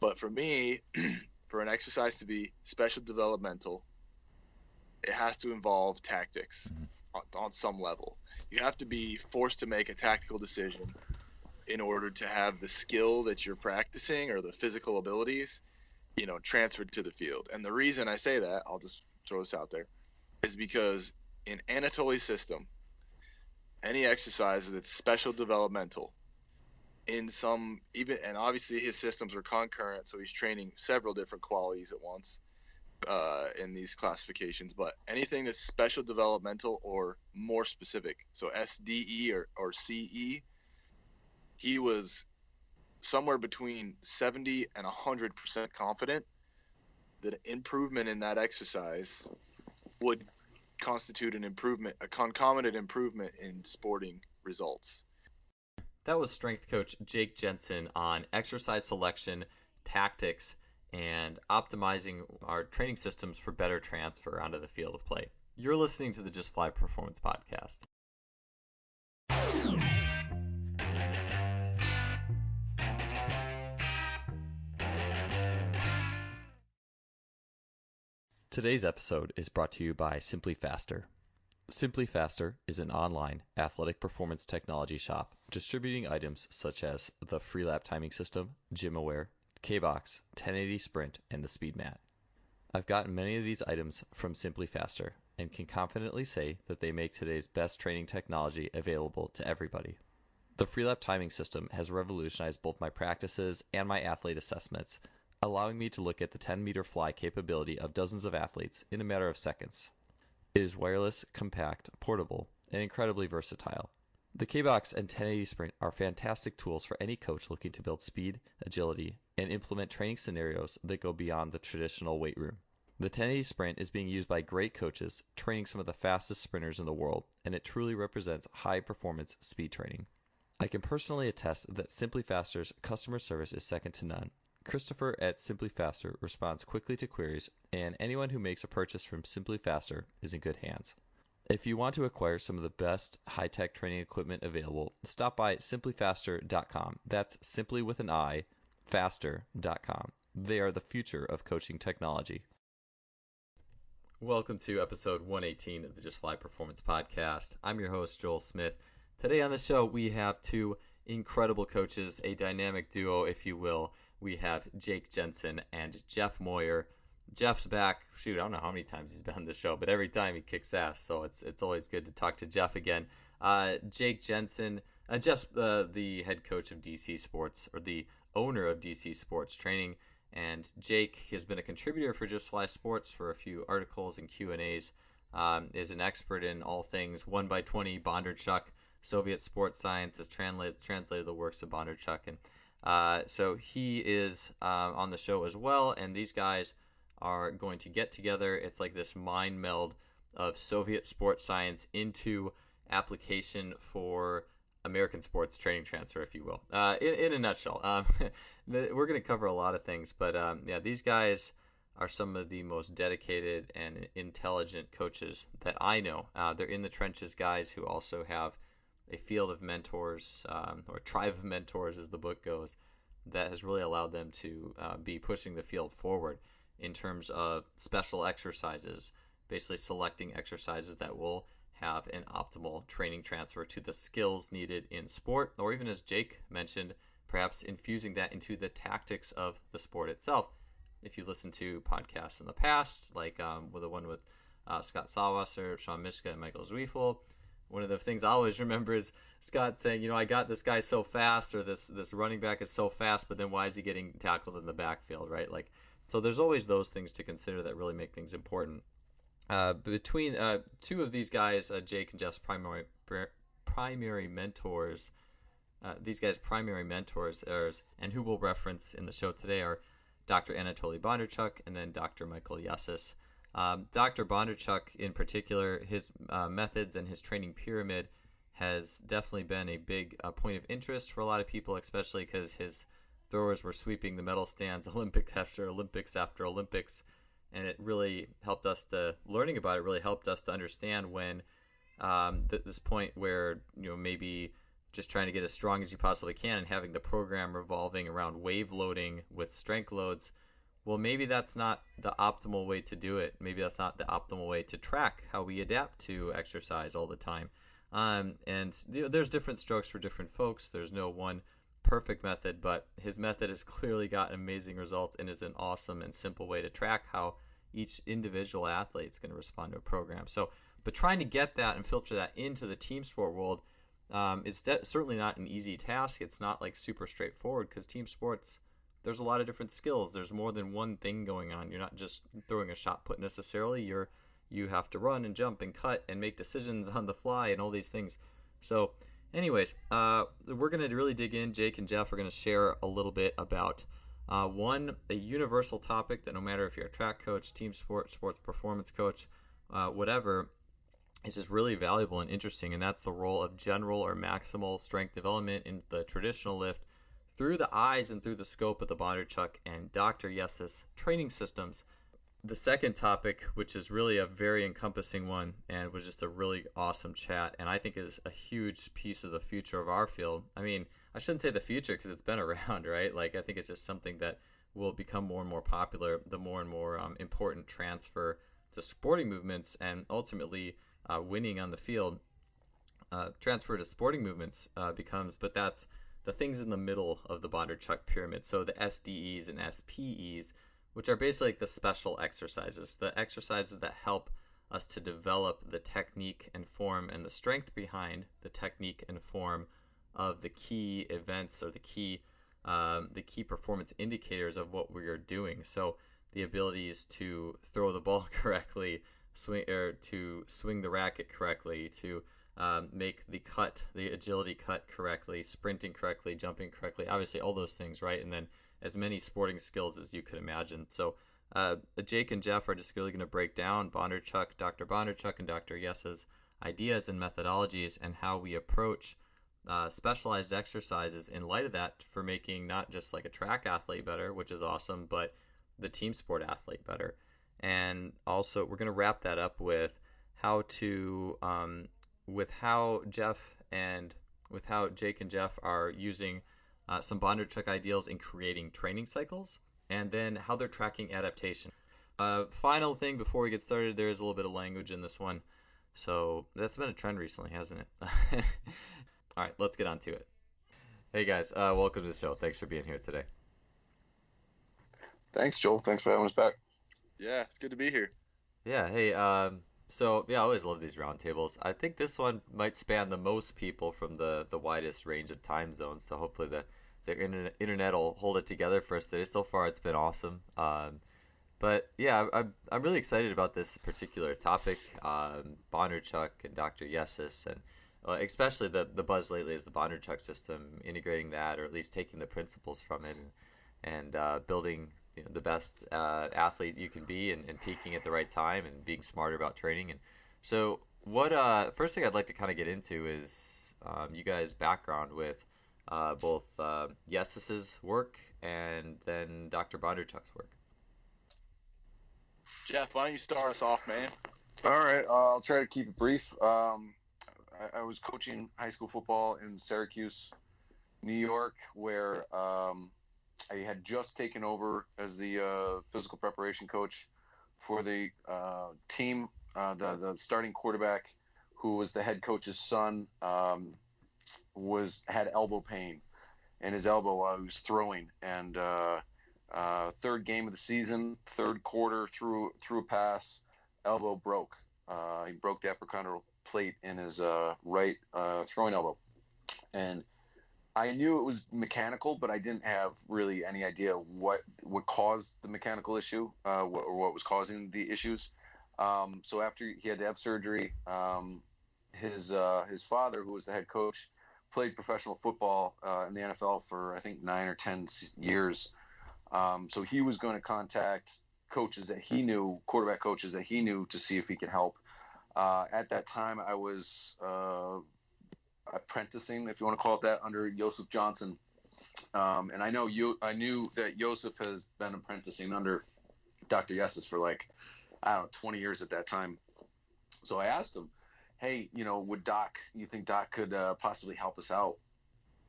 But for me, for an exercise to be special developmental, it has to involve tactics Mhm. on some level. You have to be forced to make a tactical decision in order to have the skill that you're practicing or the physical abilities, transferred to the field. And the reason I say that, I'll just throw this out there, is because in Anatoly's system, any exercise that's special developmental in some even and obviously his systems are concurrent, so he's training several different qualities at once in these classifications. But anything that's special developmental or more specific, so SDE or CE, he was somewhere between 70 and 100% confident that improvement in that exercise would constitute an improvement, a concomitant improvement in sporting results. That was strength coach Jake Jensen on exercise selection, tactics, and optimizing our training systems for better transfer onto the field of play. You're listening to the Just Fly Performance Podcast. Today's episode is brought to you by Simply Faster. Simply Faster is an online athletic performance technology shop distributing items such as the Freelap timing system, GymAware, K-Box, 1080 Sprint, and the Speed Mat. I've gotten many of these items from Simply Faster and can confidently say that they make today's best training technology available to everybody. The Freelap timing system has revolutionized both my practices and my athlete assessments, allowing me to look at the 10-meter fly capability of dozens of athletes in a matter of seconds. It is wireless, compact, portable, and incredibly versatile. The K-Box and 1080 Sprint are fantastic tools for any coach looking to build speed, agility, and implement training scenarios that go beyond the traditional weight room. The 1080 Sprint is being used by great coaches training some of the fastest sprinters in the world, and it truly represents high-performance speed training. I can personally attest that Simply Faster's customer service is second to none. Christopher at Simply Faster responds quickly to queries, and anyone who makes a purchase from Simply Faster is in good hands. If you want to acquire some of the best high-tech training equipment available, stop by simplyfaster.com. That's simply with an I, faster.com. They are the future of coaching technology. Welcome to episode 118 of the Just Fly Performance Podcast. I'm your host, Joel Smith. Today on the show, we have two incredible coaches, a dynamic duo, if you will. We have Jake Jensen and Jeff Moyer. Jeff's back. Shoot, I don't know how many times he's been on the show, but every time he kicks ass, so it's always good to talk to Jeff again. Jake Jensen, Jeff's the head coach of DC Sports, or the owner of DC Sports Training, and Jake has been a contributor for Just Fly Sports for a few articles and Q&As, is an expert in all things 1x20, Bondarchuk, Soviet sports science, has translated the works of Bondarchuk, and so he is on the show as well, and these guys are going to get together. It's like this mind meld of Soviet sports science into application for American sports training transfer, if you will. In a nutshell, we're going to cover a lot of things, but yeah, these guys are some of the most dedicated and intelligent coaches that I know. They're in the trenches guys who also have a field of mentors, or tribe of mentors as the book goes, that has really allowed them to be pushing the field forward in terms of special exercises, basically selecting exercises that will have an optimal training transfer to the skills needed in sport, or even, as Jake mentioned, perhaps infusing that into the tactics of the sport itself. If you listen to podcasts in the past, like with the one with Scott Salwasser, Sean Mishka, and Michael Zwiefel, one of the things I always remember is Scott saying, I got this guy so fast, or this running back is so fast, but then why is he getting tackled in the backfield, right? So there's always those things to consider that really make things important. Between two of these guys, Jake and Jeff's primary mentors, these guys' primary mentors, and who we'll reference in the show today, are Dr. Anatoliy Bondarchuk and then Dr. Michael Yessis. Dr. Bondarchuk, in particular, his methods and his training pyramid has definitely been a big point of interest for a lot of people, especially because his throwers were sweeping the medal stands Olympics after Olympics after Olympics, and it really helped us to, learning about it really helped us to understand when this point where maybe just trying to get as strong as you possibly can and having the program revolving around wave loading with strength loads, well, maybe that's not the optimal way to do it. Maybe that's not the optimal way to track how we adapt to exercise all the time. And there's different strokes for different folks. There's no one perfect method, but his method has clearly got amazing results and is an awesome and simple way to track how each individual athlete is going to respond to a program. So, but trying to get that and filter that into the team sport world is certainly not an easy task. It's not like super straightforward because team sports, there's a lot of different skills. There's more than one thing going on. You're not just throwing a shot put necessarily. You have to run and jump and cut and make decisions on the fly and all these things. So anyways, we're going to really dig in. Jake and Jeff are going to share a little bit about a universal topic that no matter if you're a track coach, team sports performance coach, whatever, is just really valuable and interesting, and that's the role of general or maximal strength development in the traditional lift through the eyes and through the scope of the Bondarchuk and Dr. Yessis training systems. The second topic, which is really a very encompassing one and was just a really awesome chat, and I think is a huge piece of the future of our field. I mean, I shouldn't say the future because it's been around, right? Like, I think it's just something that will become more and more popular, the more and more important transfer to sporting movements and ultimately winning on the field. Transfer to sporting movements becomes, but that's the things in the middle of the Bondarchuk pyramid. So the SDEs and SPEs, which are basically like the special exercises, the exercises that help us to develop the technique and form and the strength behind the technique and form of the key events or the key performance indicators of what we are doing. So the abilities to throw the ball correctly, to swing the racket correctly, to make the agility cut correctly, sprinting correctly, jumping correctly, obviously all those things, right? And then as many sporting skills as you could imagine. So Jake and Jeff are just really going to break down Bondarchuk, Dr. Bondarchuk, and Dr. Yes's ideas and methodologies and how we approach specialized exercises in light of that for making not just like a track athlete better, which is awesome, but the team sport athlete better. And also we're going to wrap that up with how Jake and Jeff are using some Bondarchuk ideals in creating training cycles, and then how they're tracking adaptation. Final thing before we get started, there is a little bit of language in this one. So that's been a trend recently, hasn't it? All right, let's get on to it. Hey guys, welcome to the show. Thanks for being here today. Thanks, Joel. Thanks for having us back. Yeah, it's good to be here. Yeah, hey, so yeah, I always love these roundtables. I think this one might span the most people from the widest range of time zones. So hopefully the internet will hold it together for us today. So far, it's been awesome. But yeah, I'm really excited about this particular topic. Bondarchuk and Dr. Yessis, and especially the buzz lately is the Bondarchuk system, integrating that or at least taking the principles from it and building the best athlete you can be and peaking at the right time and being smarter about training. And so what first thing I'd like to kind of get into is you guys' background with both Yesis's work and then Dr. Bondarchuk's work. Jeff, why don't you start us off, man? All right, I'll try to keep it brief. I was coaching high school football in Syracuse, New York, where I had just taken over as the physical preparation coach for the team. The starting quarterback, who was the head coach's son, had elbow pain in his elbow while he was throwing. And third game of the season, third quarter, threw a pass, elbow broke. He broke the epicondyle plate in his right throwing elbow, and I knew it was mechanical, but I didn't have really any idea what caused the mechanical issue, or what was causing the issues. So after he had to have surgery, his father, who was the head coach, played professional football in the NFL for I think 9 or 10 years. So he was going to contact coaches that he knew, quarterback coaches that he knew, to see if he could help. At that time, I was apprenticing, if you want to call it that, under Joseph Johnson. And I knew that Joseph has been apprenticing under Dr. Yessis for 20 years at that time. So I asked him, hey, you think Doc could possibly help us out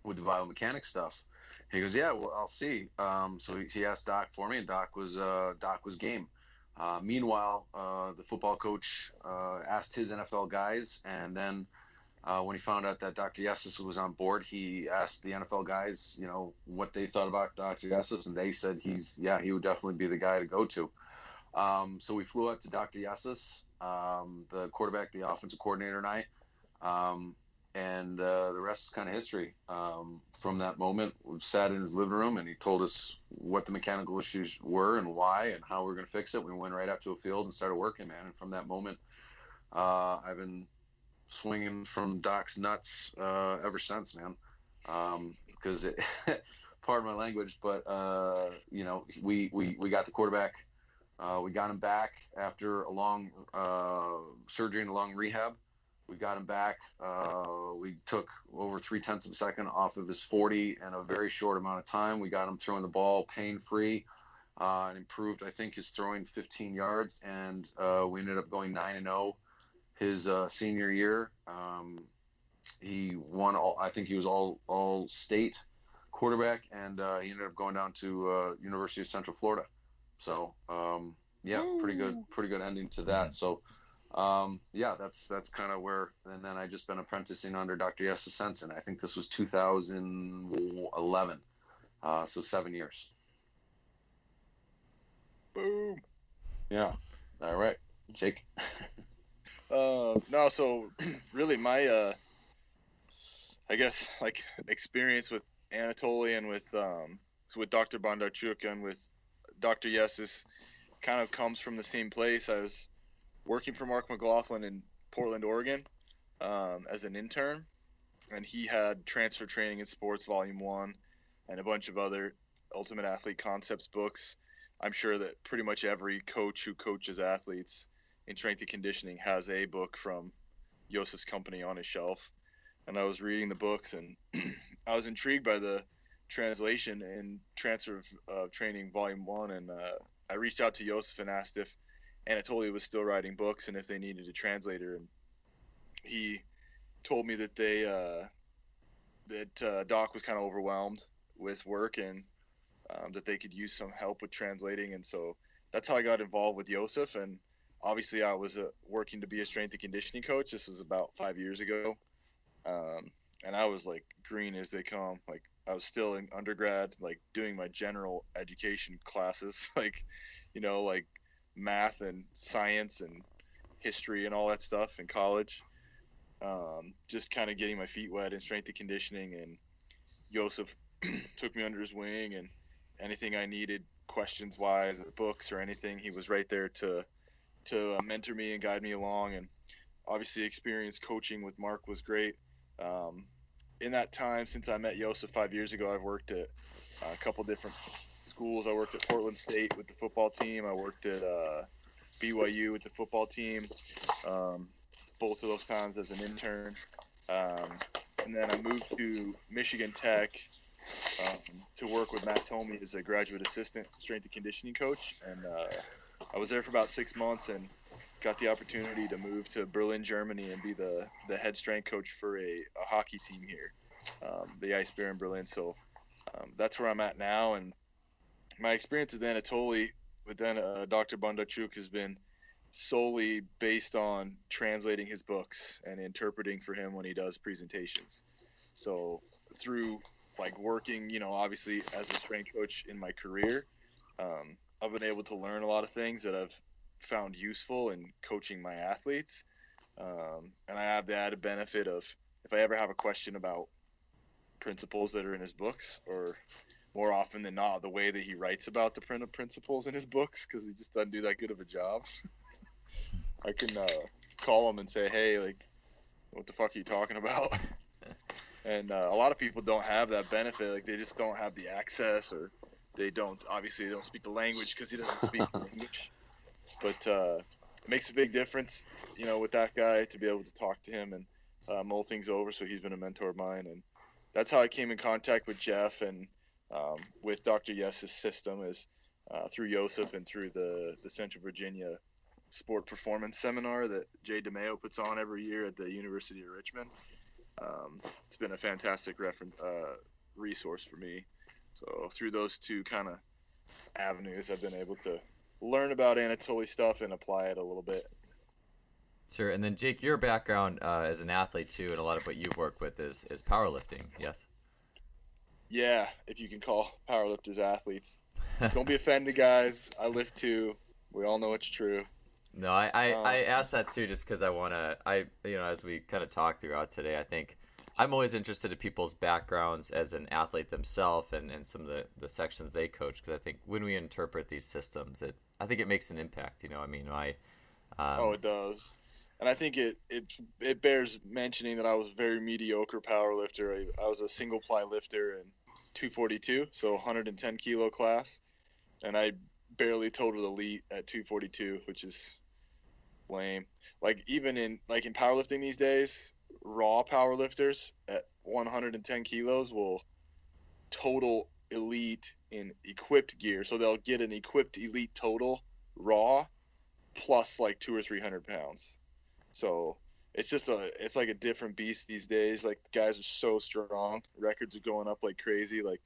with the biomechanics stuff? He goes, yeah, well, I'll see. So he asked Doc for me, and Doc was game. Meanwhile, the football coach asked his NFL guys, and then when he found out that Dr. Yessis was on board, he asked the NFL guys, what they thought about Dr. Yessis, and they said he would definitely be the guy to go to. So we flew out to Dr. Yessis, the quarterback, the offensive coordinator, and I. And the rest is kind of history. From that moment, we sat in his living room, and he told us what the mechanical issues were and why and how we were going to fix it. We went right up to a field and started working, man. And from that moment, I've been swinging from Doc's nuts ever since, man. Because pardon my language, but we got the quarterback. We got him back after a long surgery and a long rehab. We got him back. We took over 0.3 of a second off of his 40 in a very short amount of time. We got him throwing the ball pain-free and improved, I think, his throwing 15 yards. And we ended up going 9-0 his senior year. He won I think he was all state quarterback, and he ended up going down to University of Central Florida. So pretty good ending to that. So that's kind of where. And then I just been apprenticing under Dr. Yessis since, and I think this was 2011. So 7 years. Boom. Yeah. All right, Jake. No, so really my I guess like experience with Anatoliy and with Dr. Bondarchuk and with Dr. Yessis kind of comes from the same place. I was working for Mark McLaughlin in Portland, Oregon, as an intern, and he had Transfer Training in Sports Volume 1 and a bunch of other Ultimate Athlete Concepts books. I'm sure that pretty much every coach who coaches athletes in strength and conditioning has a book from Yosef's company on his shelf. And I was reading the books, and I was intrigued by the translation in Transfer Training Volume 1, and I reached out to Yosef and asked if Anatoliy was still writing books and if they needed a translator. And he told me that Doc was kind of overwhelmed with work, and that they could use some help with translating. And so that's how I got involved with Yosef. And obviously I was working to be a strength and conditioning coach. This was about 5 years ago. And I was like green as they come. Like I was still in undergrad, like doing my general education classes, like math and science and history and all that stuff in college. Just kind of getting my feet wet in strength and conditioning, and Yosef took me under his wing, and anything I needed questions wise, books or anything, he was right there to mentor me and guide me along. And obviously experience coaching with Mark was great. In that time, since I met Yosef 5 years ago, I've worked at a couple different schools. I worked at Portland State with the football team. I worked at BYU with the football team, both of those times as an intern. And then I moved to Michigan Tech to work with Matt Tomey as a graduate assistant strength and conditioning coach. And I was there for about 6 months and got the opportunity to move to Berlin, Germany, and be the head strength coach for a hockey team here, the Ice Bear in Berlin. So that's where I'm at now. And my experience with Anatoliy, with Dr. Bondarchuk, has been solely based on translating his books and interpreting for him when he does presentations. So through like working, obviously as a strength coach in my career, I've been able to learn a lot of things that I've found useful in coaching my athletes. And I have the added benefit of, if I ever have a question about principles that are in his books, or more often than not, the way that he writes about the principles in his books, because he just doesn't do that good of a job, I can call him and say, hey, like, what the fuck are you talking about? And a lot of people don't have that benefit. Like, they just don't have the access, or they don't speak the language because he doesn't speak English. But it makes a big difference, with that guy, to be able to talk to him and mull things over. So he's been a mentor of mine. And that's how I came in contact with Jeff and with Dr. Yes's system, is through Yosef and through the Central Virginia sport performance seminar that Jay DeMeo puts on every year at the University of Richmond. It's been a fantastic resource for me. So through those two kind of avenues, I've been able to learn about Anatoly stuff and apply it a little bit. Sure. And then Jake, your background as an athlete too, and a lot of what you've worked with is powerlifting. Yes. Yeah, if you can call powerlifters athletes. Don't be offended, guys. I lift too. We all know it's true. No, I asked that too just because as we kind of talk throughout today, I think I'm always interested in people's backgrounds as an athlete themselves and some of the sections they coach, because I think when we interpret these systems, I think it makes an impact. I mean, It does. And I think it bears mentioning that I was a very mediocre power lifter. I was a single ply lifter in 242, so 110 kilo class, and I barely totaled elite at 242, which is lame. Like even in powerlifting these days, raw powerlifters at 110 kilos will total elite in equipped gear, so they'll get an equipped elite total raw plus like 200 or 300 pounds. So it's like a different beast these days. Like guys are so strong, records are going up like crazy. Like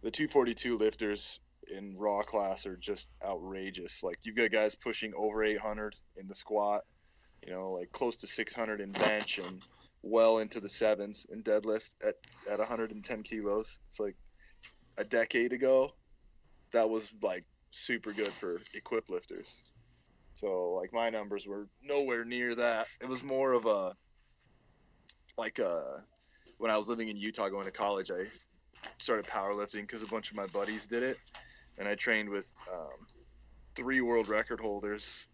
the 242 lifters in raw class are just outrageous. Like you've got guys pushing over 800 in the squat, like close to 600 in bench and well into the sevens in deadlift at 110 kilos. It's like a decade ago, that was like super good for equipped lifters. So like my numbers were nowhere near that. It was more of when I was living in Utah going to college, I started powerlifting because a bunch of my buddies did it, and I trained with 3 world record holders.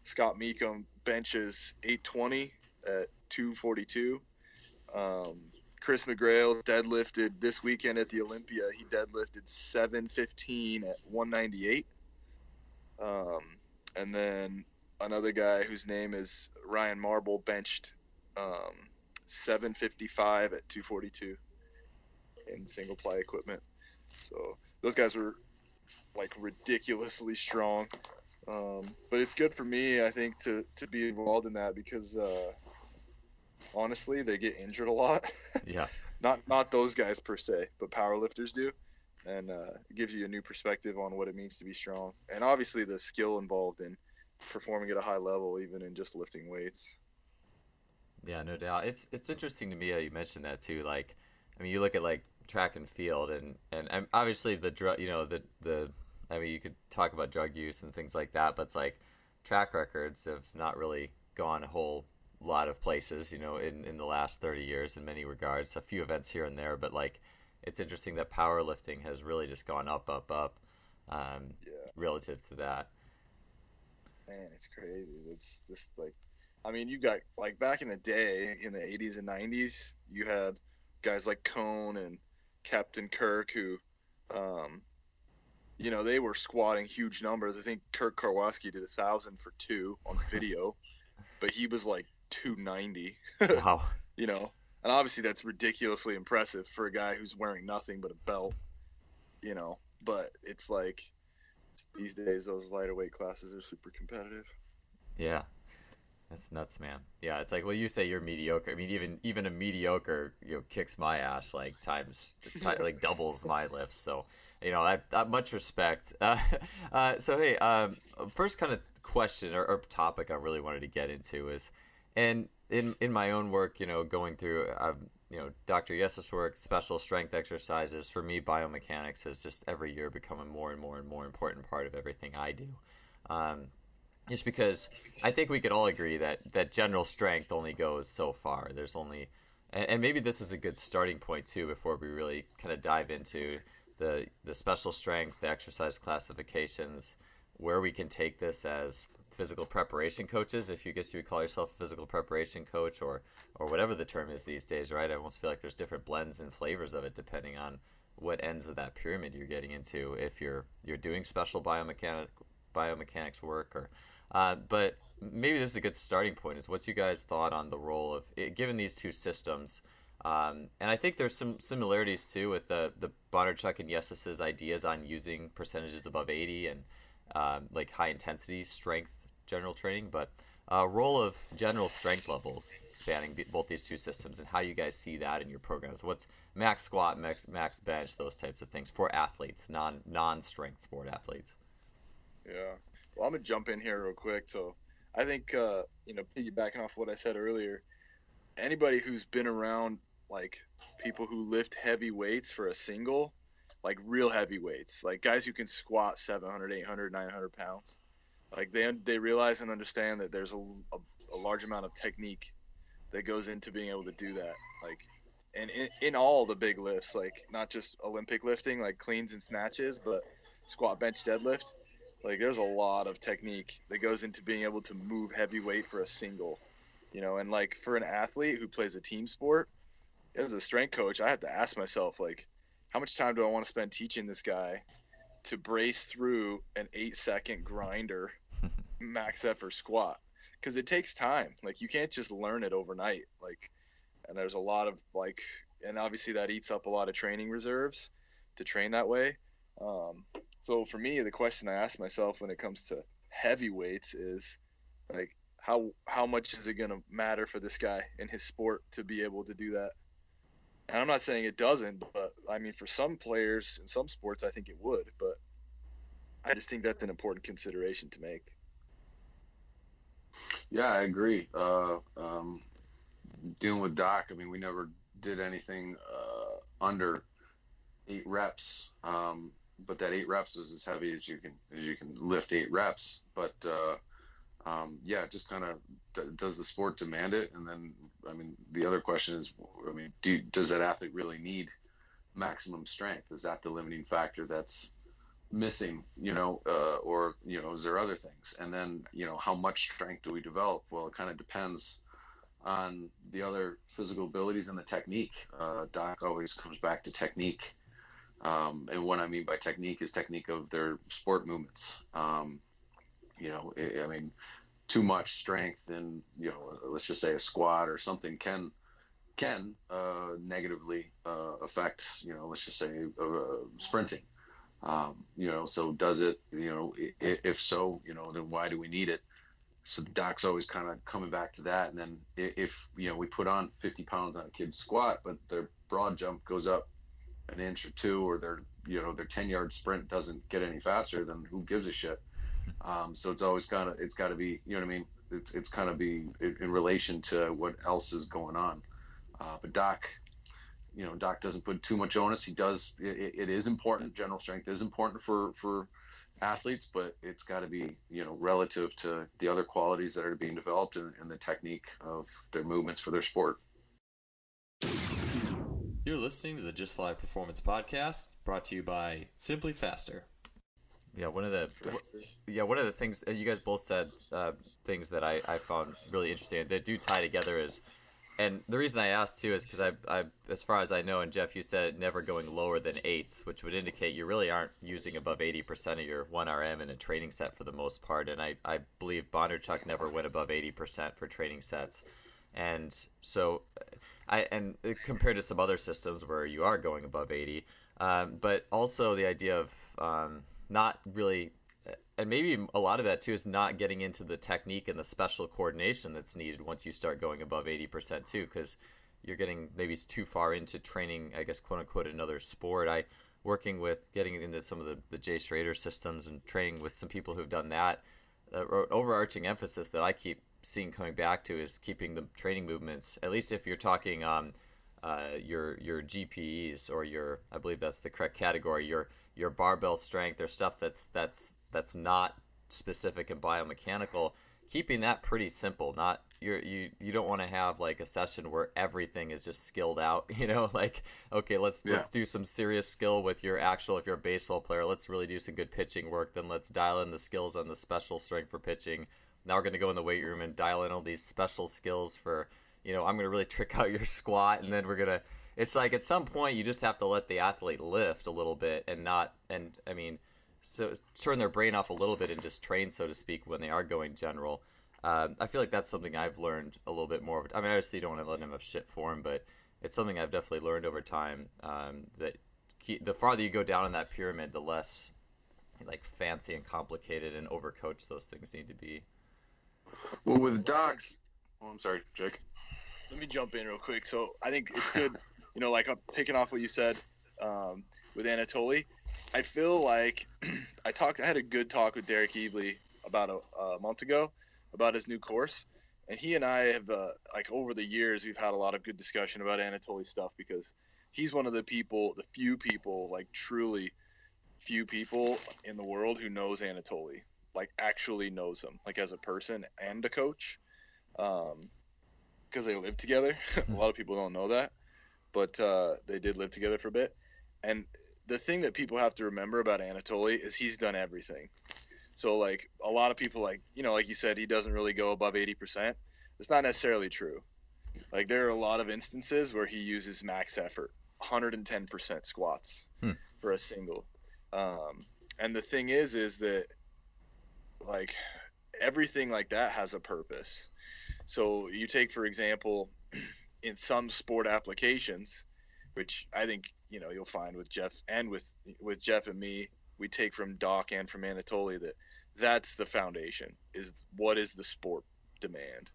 Scott Meekum benches 820 at 242. Chris McGrail deadlifted this weekend at the Olympia. He deadlifted 715 at 198. And then another guy whose name is Ryan Marble benched 755 at 242 in single ply equipment. So those guys were like ridiculously strong. But it's good for me, I think, to be involved in that because honestly, they get injured a lot. Yeah. Not those guys per se, but powerlifters do. And it gives you a new perspective on what it means to be strong. And obviously the skill involved in performing at a high level, even in just lifting weights. Yeah, no doubt. It's interesting to me that you mentioned that too. Like, I mean, you look at like track and field, and obviously the drug, I mean, you could talk about drug use and things like that, but it's like track records have not really gone a whole lot of places, in the last 30 years in many regards. A few events here and there, but like, it's interesting that powerlifting has really just gone up, relative to that. Man, it's crazy. It's just like, I mean, you got like back in the day, in the 80s and 90s, you had guys like Cone and Captain Kirk who, they were squatting huge numbers. I think Kirk Karwoski did 1,000 for 2 on video, but he was like 290. Wow. And obviously that's ridiculously impressive for a guy who's wearing nothing but a belt, but it's like these days those lighter weight classes are super competitive. Yeah. That's nuts, man. Yeah, it's like, well, you say you're mediocre. I mean, even a mediocre, kicks my ass like like doubles my lifts. So, that much respect. So hey, first kind of question or topic I really wanted to get into is, and in my own work, going through, Dr. Yessis' work, special strength exercises. For me, biomechanics has just every year become a more and more and more important part of everything I do. Just because I think we could all agree that general strength only goes so far. There's only, and maybe this is a good starting point too before we really kind of dive into the special strength, the exercise classifications, where we can take this as physical preparation coaches, if you guess you would call yourself a physical preparation coach or whatever the term is these days, right? I almost feel like there's different blends and flavors of it depending on what ends of that pyramid you're getting into. If you're doing special biomechanics work or but maybe this is a good starting point. Is what's you guys' thought on the role of given these two systems? And I think there's some similarities too with the Bondarchuk and Yessis' ideas on using percentages above 80 and like high intensity strength general training, but role of general strength levels spanning both these two systems, and how you guys see that in your programs. What's max squat, max bench, those types of things for athletes, non-strength sport athletes. Yeah. Well, I'm gonna jump in here real quick. So I think piggybacking off what I said earlier, anybody who's been around like people who lift heavy weights for a single, like real heavy weights, like guys who can squat 700, 800, 900 pounds, like they realize and understand that there's a large amount of technique that goes into being able to do that. Like, and in all the big lifts, like not just Olympic lifting, like cleans and snatches, but squat, bench, deadlift. Like, there's a lot of technique that goes into being able to move heavy weight for a single, and like for an athlete who plays a team sport, as a strength coach, I have to ask myself, like, how much time do I want to spend teaching this guy to brace through an 8-second grinder max effort squat? Because it takes time. Like, you can't just learn it overnight. Like, and there's a lot of like, and obviously that eats up a lot of training reserves to train that way. So for me, the question I ask myself when it comes to heavy weights is like, how much is it going to matter for this guy in his sport to be able to do that? And I'm not saying it doesn't, but I mean, for some players in some sports, I think it would. But I just think that's an important consideration to make. Yeah, I agree. Dealing with Doc, I mean, we never did anything under 8 reps, but that 8 reps is as heavy as you can lift 8 reps. But yeah, just kind of does the sport demand it? And then, I mean, the other question is, I mean, does that athlete really need maximum strength? Is that the limiting factor that's missing, or, is there other things? And then, how much strength do we develop? Well, it kind of depends on the other physical abilities and the technique. Doc always comes back to technique. And what I mean by technique is technique of their sport movements. I mean, too much strength in, let's just say a squat or something can negatively affect, let's just say sprinting. So does it, if so, then why do we need it? So the Doc's always kind of coming back to that. And then if, we put on 50 pounds on a kid's squat, but their broad jump goes up an inch or two, or their 10-yard sprint doesn't get any faster, then who gives a shit? So it's always it's got to be, you know what I mean? It's kind of be in relation to what else is going on. But Doc doesn't put too much onus. He does. It is important. General strength is important for athletes, but it's got to be, relative to the other qualities that are being developed and the technique of their movements for their sport. You're listening to the Just Fly Performance Podcast, brought to you by Simply Faster. Yeah, one of the things you guys both said, things that I found really interesting that do tie together is, and the reason I asked too is because I as far as I know, and Jeff, you said it, never going lower than 8s, which would indicate you really aren't using above 80% of your 1RM in a training set for the most part. And I believe Bondarchuk never went above 80% for training sets. And so compared to some other systems where you are going above 80, but also the idea of not really, and maybe a lot of that too is not getting into the technique and the special coordination that's needed once you start going above 80% too, because you're getting maybe too far into training, I guess, quote unquote, another sport. Getting into some of the Jay Schrader systems and training with some people who've done that. Overarching emphasis that I keep seeing coming back to is keeping the training movements, at least if you're talking your GPEs, or I believe that's the correct category, your barbell strength, or stuff that's not specific and biomechanical, keeping that pretty simple. Not you don't want to have like a session where everything is just skilled out, like, okay, let's do some serious skill with if you're a baseball player, let's really do some good pitching work, then let's dial in the skills on the special strength for pitching. Now we're going to go in the weight room and dial in all these special skills for, I'm going to really trick out your squat, and then it's like at some point you just have to let the athlete lift a little bit so turn their brain off a little bit and just train, so to speak, when they are going general. I feel like that's something I've learned a little bit more. I mean, I obviously don't want to let him have shit for him, but it's something I've definitely learned over time, that the farther you go down in that pyramid, the less like fancy and complicated and overcoached those things need to be. Well, with Doc's, I'm sorry, Jake. Let me jump in real quick. So I think it's good, like I'm picking off what you said with Anatoly. I feel like I had a good talk with Derek Evely about a month ago about his new course, and he and I have like over the years we've had a lot of good discussion about Anatoly stuff because he's one of the few people, like truly few people in the world who knows Anatoly, like actually knows him, like as a person and a coach. Because they live together. A lot of people don't know that, but they did live together for a bit. And the thing that people have to remember about Anatoly is he's done everything. So like a lot of people, like like you said, he doesn't really go above 80%. It's not necessarily true. Like there are a lot of instances where he uses max effort, 110% squats for a single. And the thing is that like everything like that has a purpose. So you take, for example, in some sport applications, which I think you'll find with Jeff and with Jeff and me, we take from Doc and from Anatoly that's the foundation, is what is the sport demand.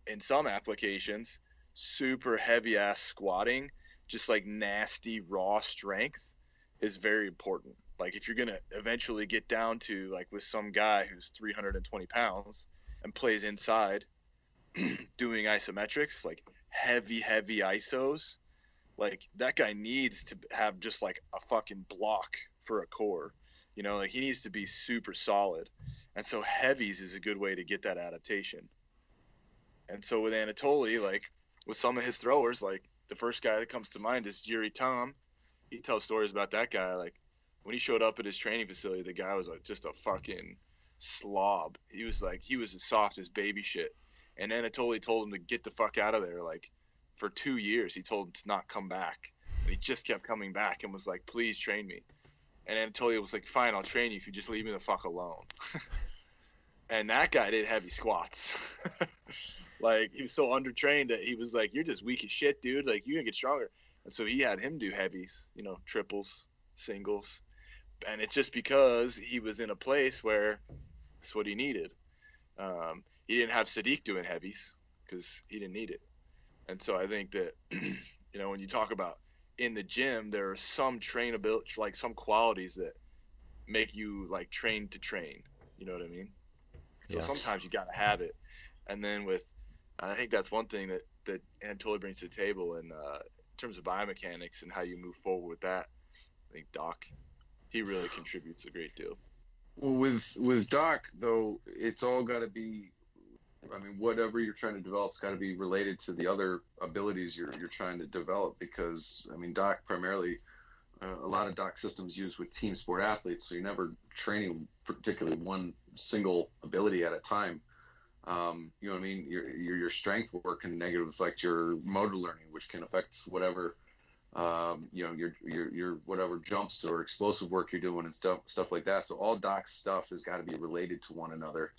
In some applications, super heavy ass squatting, just like nasty raw strength, is very important. Like if you're gonna eventually get down to like with some guy who's 320 pounds and plays inside doing isometrics, like heavy isos, like that guy needs to have just like a fucking block for a core, like he needs to be super solid. And so heavies is a good way to get that adaptation. And so with Anatoly, like with some of his throwers, like the first guy that comes to mind is Jiri Tom. He tells stories about that guy. Like when he showed up at his training facility, the guy was like just a fucking slob. He was as soft as baby shit. And Anatoly told him to get the fuck out of there. Like for 2 years, he told him to not come back. And he just kept coming back and was like, please train me. And Anatoly was like, fine, I'll train you if you just leave me the fuck alone. And that guy did heavy squats. Like he was so undertrained that he was like, you're just weak as shit, dude. Like you can get stronger. And so he had him do heavies, triples, singles. And it's just because he was in a place where that's what he needed. He didn't have Sadiq doing heavies because he didn't need it. And so I think that, when you talk about in the gym, there are some trainability, like some qualities that make you like train to train. You know what I mean? So sometimes you got to have it. And then I think that's one thing that Anatoly brings to the table in terms of biomechanics and how you move forward with that. I think Doc, he really contributes a great deal. Well, with Doc though, it's all got to be. I mean, whatever you're trying to develop's got to be related to the other abilities you're trying to develop. Because I mean, Doc primarily, a lot of Doc systems used with team sport athletes, so you're never training particularly one single ability at a time. You know what I mean? Your strength work can negatively affect your motor learning, which can affect whatever your whatever jumps or explosive work you're doing and stuff like that. So all Doc's stuff has got to be related to one another.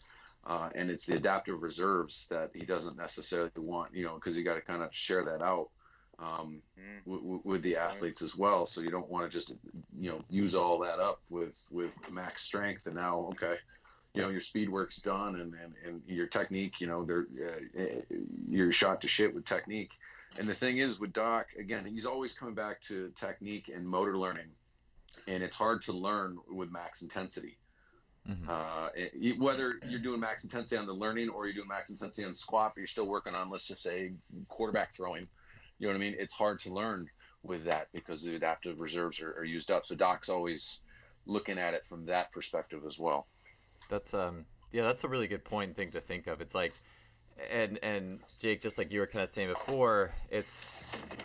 And it's the adaptive reserves that he doesn't necessarily want, because you got to kind of share that out with the athletes as well. So you don't want to just, use all that up with max strength. And now, okay, your speed work's done and your technique, you're shot to shit with technique. And the thing is with Doc, again, he's always coming back to technique and motor learning. And it's hard to learn with max intensity. Mm-hmm. Whether you're doing max intensity on the learning or you're doing max intensity on the squat, but you're still working on, let's just say, quarterback throwing. You know what I mean? It's hard to learn with that because the adaptive reserves are used up. So Doc's always looking at it from that perspective as well. That's that's a really good thing to think of. It's like, and Jake, just like you were kind of saying before, it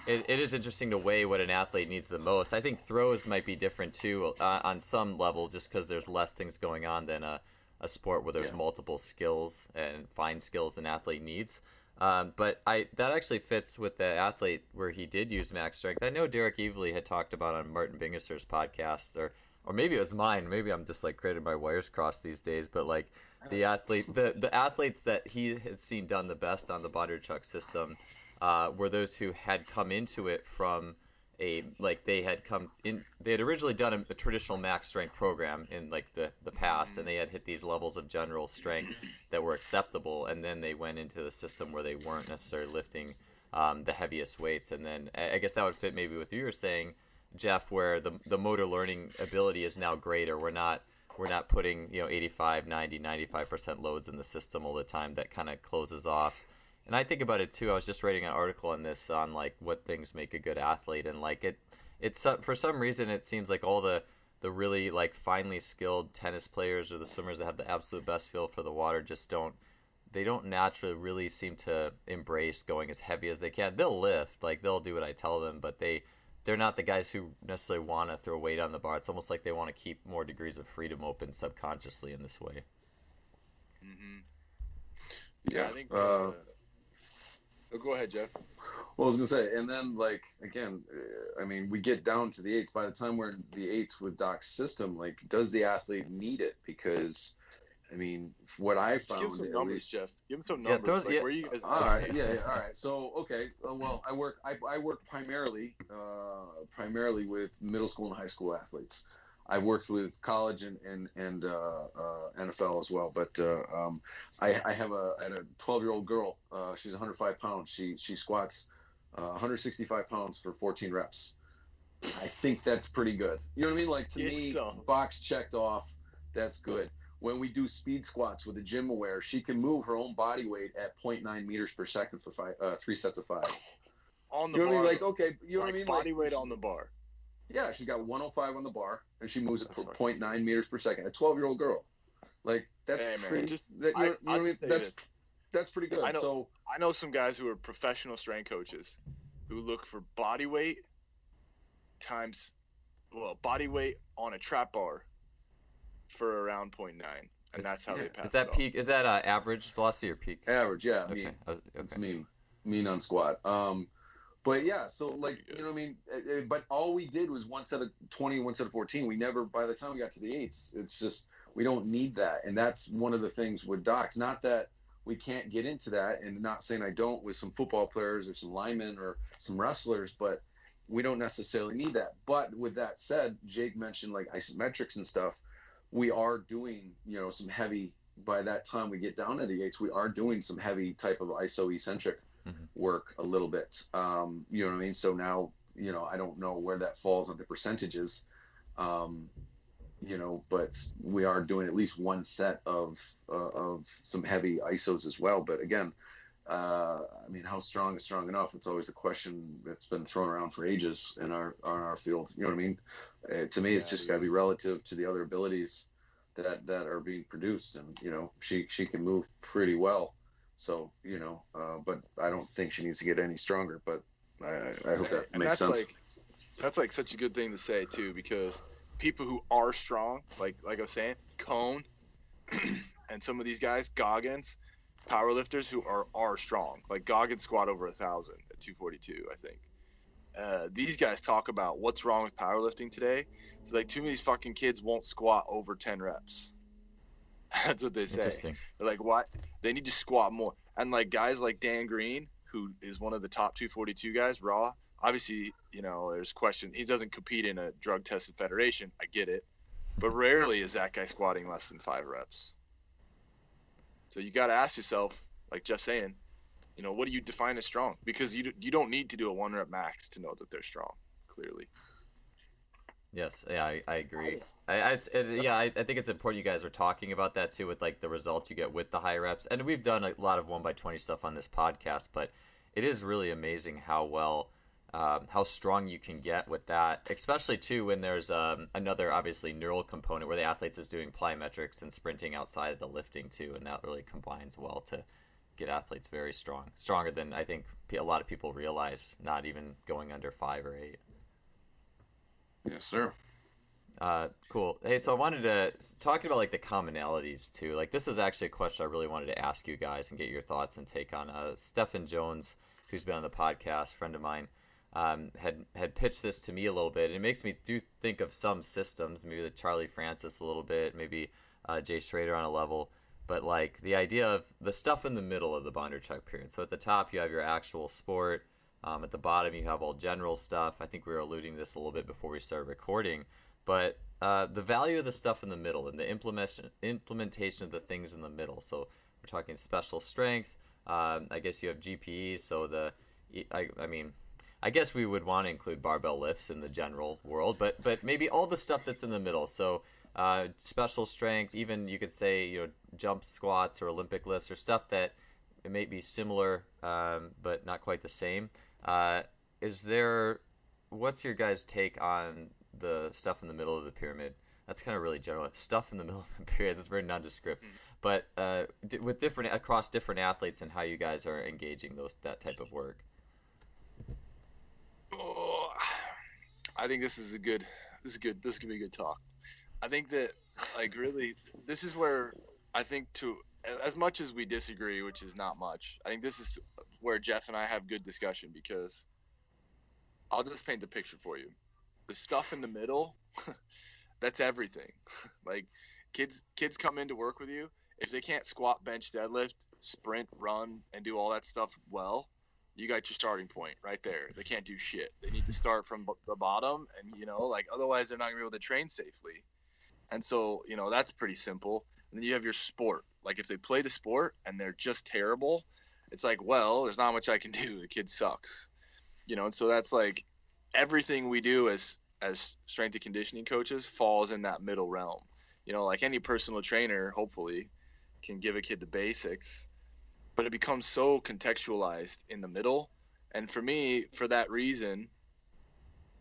is interesting to weigh what an athlete needs the most. I think throws might be different too on some level, just because there's less things going on than a sport where there's multiple skills and fine skills an athlete needs. But that actually fits with the athlete where he did use max strength. I know Derek Evely had talked about on Martin Bingisser's podcast, or maybe it was mine. Maybe I'm just like created my wires crossed these days. But like the athletes that he had seen done the best on the Bondarchuk system were those who had come into it from they had originally done a traditional max strength program in like the past, and they had hit these levels of general strength that were acceptable, and then they went into the system where they weren't necessarily lifting the heaviest weights. And then I guess that would fit maybe with what you were saying, Jeff, where the motor learning ability is now greater. We're not putting 85, 90, 95% loads in the system all the time. That kind of closes off. And I think about it too. I was just writing an article on this, on like what things make a good athlete, and like it's for some reason it seems like all the really like finely skilled tennis players or the swimmers that have the absolute best feel for the water just don't naturally really seem to embrace going as heavy as they can. They'll lift, like they'll do what I tell them, but they're not the guys who necessarily want to throw weight on the bar. It's almost like they want to keep more degrees of freedom open subconsciously in this way. Yeah. I think. Go ahead, Jeff. Well, I was gonna say, and then like again, I mean, we get down to the eights. By the time we're in the eights with Doc's system, like, does the athlete need it? Because, I mean, what I found, give some numbers, Jeff. Give them some Yeah, numbers. those- like, yeah. where you guys? All right, yeah, all right. So, okay, well, I work primarily with middle school and high school athletes. I've worked with college and NFL as well, but I have a 12-year-old girl. She's 105 pounds. She squats 165 pounds for 14 reps. I think that's pretty good. You know what I mean? Like, to me, box checked off. That's good. When we do speed squats with a gym aware, she can move her own body weight at 0.9 meters per second for 3 sets of 5. On the you know bar. What I mean? Like, okay, you know like what I mean? Body like, weight on the bar. Yeah, she's got 105 on the bar, and she moves it for 0.9 meters per second. A 12-year-old girl, like that's pretty. That's pretty good. I know some guys who are professional strength coaches, who look for body weight times, body weight on a trap bar for around 0.9, and that's how they pass. Is that peak? Is that average velocity or peak? Average, yeah. Okay. It's mean on squat. But yeah, so like, you know what I mean? But all we did was one set of 20, one set of 14. We never, by the time we got to the eights, it's just, we don't need that. And that's one of the things with docs. Not that we can't get into that, and not saying I don't with some football players or some linemen or some wrestlers, but we don't necessarily need that. But with that said, Jake mentioned like isometrics and stuff. We are doing, some heavy, by that time we get down to the eights, we are doing some heavy type of iso eccentric work a little bit. You know what I mean? So now, I don't know where that falls on the percentages, but we are doing at least one set of some heavy isos as well. But again, I mean, how strong is strong enough? It's always a question that's been thrown around for ages in our field. You know what I mean? To me, it's just got to be relative to the other abilities that are being produced. And, she can move pretty well. So, but I don't think she needs to get any stronger, but I hope that makes sense. That's like such a good thing to say too, because people who are strong, like I was saying, Cone and some of these guys, Goggins, power lifters who are strong, like Goggins squat over 1,000 at 242, I think. These guys talk about what's wrong with powerlifting today. It's like too many fucking kids won't squat over 10 reps. That's what they say. Interesting. They're like, what? They need to squat more. And like guys like Dan Green, who is one of the top 242 guys, raw. Obviously, there's question. He doesn't compete in a drug-tested federation. I get it, but rarely is that guy squatting less than 5 reps. So you got to ask yourself, like Jeff's saying, what do you define as strong? Because you don't need to do a 1-rep max to know that they're strong. Clearly. Yes, yeah, I agree. I think it's important you guys are talking about that too, with like the results you get with the high reps. And we've done a lot of 1x20 stuff on this podcast, but it is really amazing how strong you can get with that, especially too when there's another obviously neural component where the athletes is doing plyometrics and sprinting outside of the lifting too, and that really combines well to get athletes very strong, stronger than I think a lot of people realize, not even going under 5 or 8. Yes, sir. Cool. Hey, so I wanted to talk about like the commonalities too. Like this is actually a question I really wanted to ask you guys and get your thoughts and take on. Stephen Jones, who's been on the podcast, friend of mine, had pitched this to me a little bit. It makes me think of some systems, maybe the Charlie Francis a little bit, maybe Jay Schrader on a level, but like the idea of the stuff in the middle of the Bondarchuk period. So at the top you have your actual sport, At the bottom, you have all general stuff. I think we were alluding to this a little bit before we started recording, but the value of the stuff in the middle and the implementation of the things in the middle. So we're talking special strength. I guess you have GPEs. So I mean, I guess we would want to include barbell lifts in the general world, but maybe all the stuff that's in the middle. So special strength, even you could say jump squats or Olympic lifts or stuff that it may be similar but not quite the same. What's your guys' take on the stuff in the middle of the pyramid? That's kind of really general. Stuff in the middle of the pyramid. That's very nondescript. But with across different athletes and how you guys are engaging that type of work. Oh, I think this could be a good talk. I think that really this is where I think as much as we disagree, which is not much, I think this is where Jeff and I have good discussion, because I'll just paint the picture for you. The stuff in the middle, that's everything. Like kids come in to work with you. If they can't squat, bench, deadlift, sprint, run, and do all that stuff well, you got your starting point right there. They can't do shit. They need to start from the bottom, and otherwise they're not gonna be able to train safely. And so that's pretty simple. And then you have your sport. Like if they play the sport and they're just terrible, it's like, well, there's not much I can do. The kid sucks. And so that's like everything we do as strength and conditioning coaches falls in that middle realm. Like any personal trainer, hopefully, can give a kid the basics, but it becomes so contextualized in the middle. And for me, for that reason,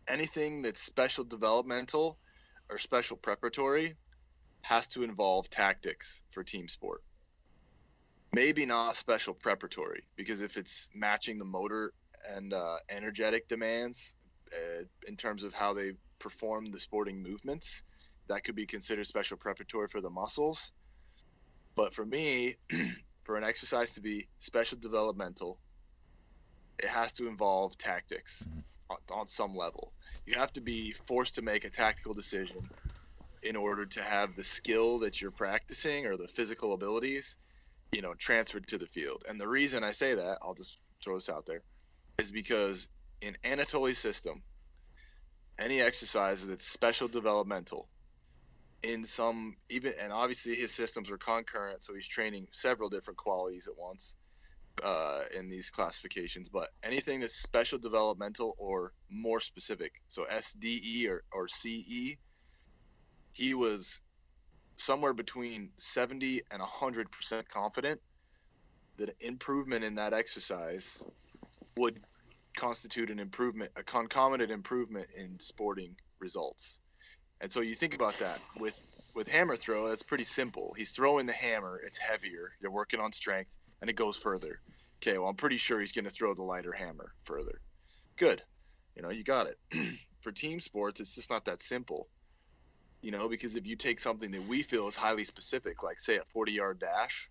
anything that's special developmental or special preparatory has to involve tactics for team sport. Maybe not special preparatory, because if it's matching the motor and energetic demands in terms of how they perform the sporting movements, that could be considered special preparatory for the muscles. But for me, for an exercise to be special developmental, it has to involve tactics on some level. You have to be forced to make a tactical decision in order to have the skill that you're practicing or the physical abilities, transferred to the field. And the reason I say that, I'll just throw this out there, is because in Anatoliy's system, any exercise that's special developmental and obviously his systems are concurrent, so he's training several different qualities at once in these classifications, but anything that's special developmental or more specific, so SDE or CE, he was somewhere between 70 and 100% confident that an improvement in that exercise would constitute a concomitant improvement in sporting results. And so you think about that with hammer throw, that's pretty simple. He's throwing the hammer, it's heavier, you're working on strength, and it goes further. Okay, well, I'm pretty sure he's going to throw the lighter hammer further. Good. You got it. For team sports, it's just not that simple. Because if you take something that we feel is highly specific, like say a 40-yard dash,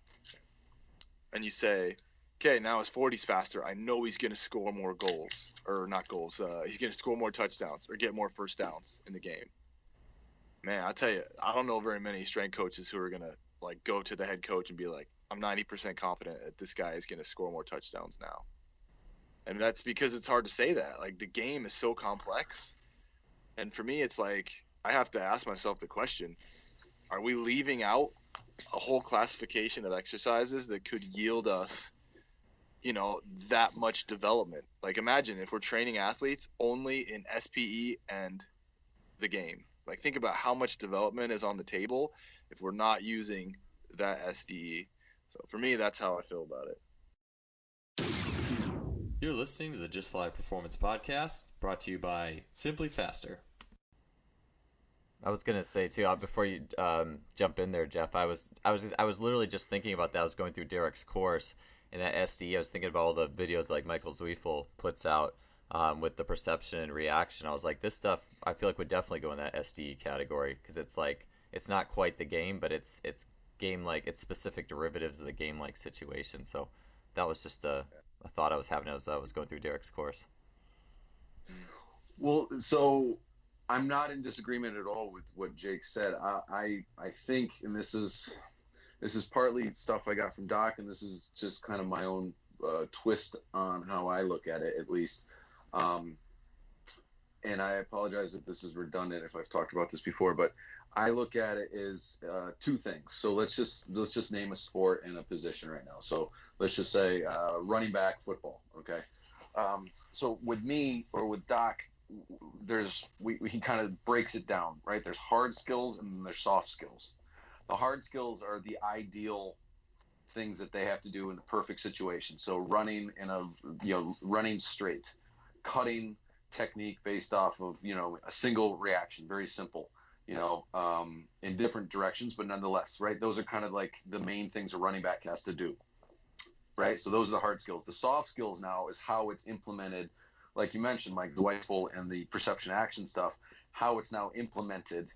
and you say, okay, now his 40's faster, I know he's going to score more goals, or not goals, he's going to score more touchdowns or get more first downs in the game. Man, I tell you, I don't know very many strength coaches who are going to go to the head coach and be like, I'm 90% confident that this guy is going to score more touchdowns now. And that's because it's hard to say that. Like, the game is so complex. And for me, it's like, I have to ask myself the question, are we leaving out a whole classification of exercises that could yield us, that much development? Like, imagine if we're training athletes only in SPE and the game. Like, think about how much development is on the table if we're not using that SDE. So for me, that's how I feel about it. You're listening to the Just Fly Performance Podcast, brought to you by Simply Faster. I was gonna say too, before you jump in there, Jeff, I was literally just thinking about that. I was going through Derek's course in that SDE. I was thinking about all the videos like Michael Zweifel puts out with the perception and reaction. I was like, this stuff I feel like would definitely go in that SDE category, because it's like, it's not quite the game, but it's game-like, it's specific derivatives of the game-like situation. So that was just a thought I was having as I was going through Derek's course. Well, so I'm not in disagreement at all with what Jake said. I think, and this is partly stuff I got from Doc, and this is just kind of my own twist on how I look at it, at least. And I apologize if this is redundant, if I've talked about this before, but I look at it as two things. So let's just name a sport and a position right now. So let's just say running back football. Okay. So with me or with Doc, he kind of breaks it down, right? There's hard skills and then there's soft skills. The hard skills are the ideal things that they have to do in the perfect situation. So running running straight, cutting technique based off of, a single reaction, very simple, in different directions, but nonetheless, right? Those are kind of like the main things a running back has to do, right? So those are the hard skills. The soft skills now is how it's implemented, like you mentioned, Mike, the Whiteful and the perception action stuff, how it's now implemented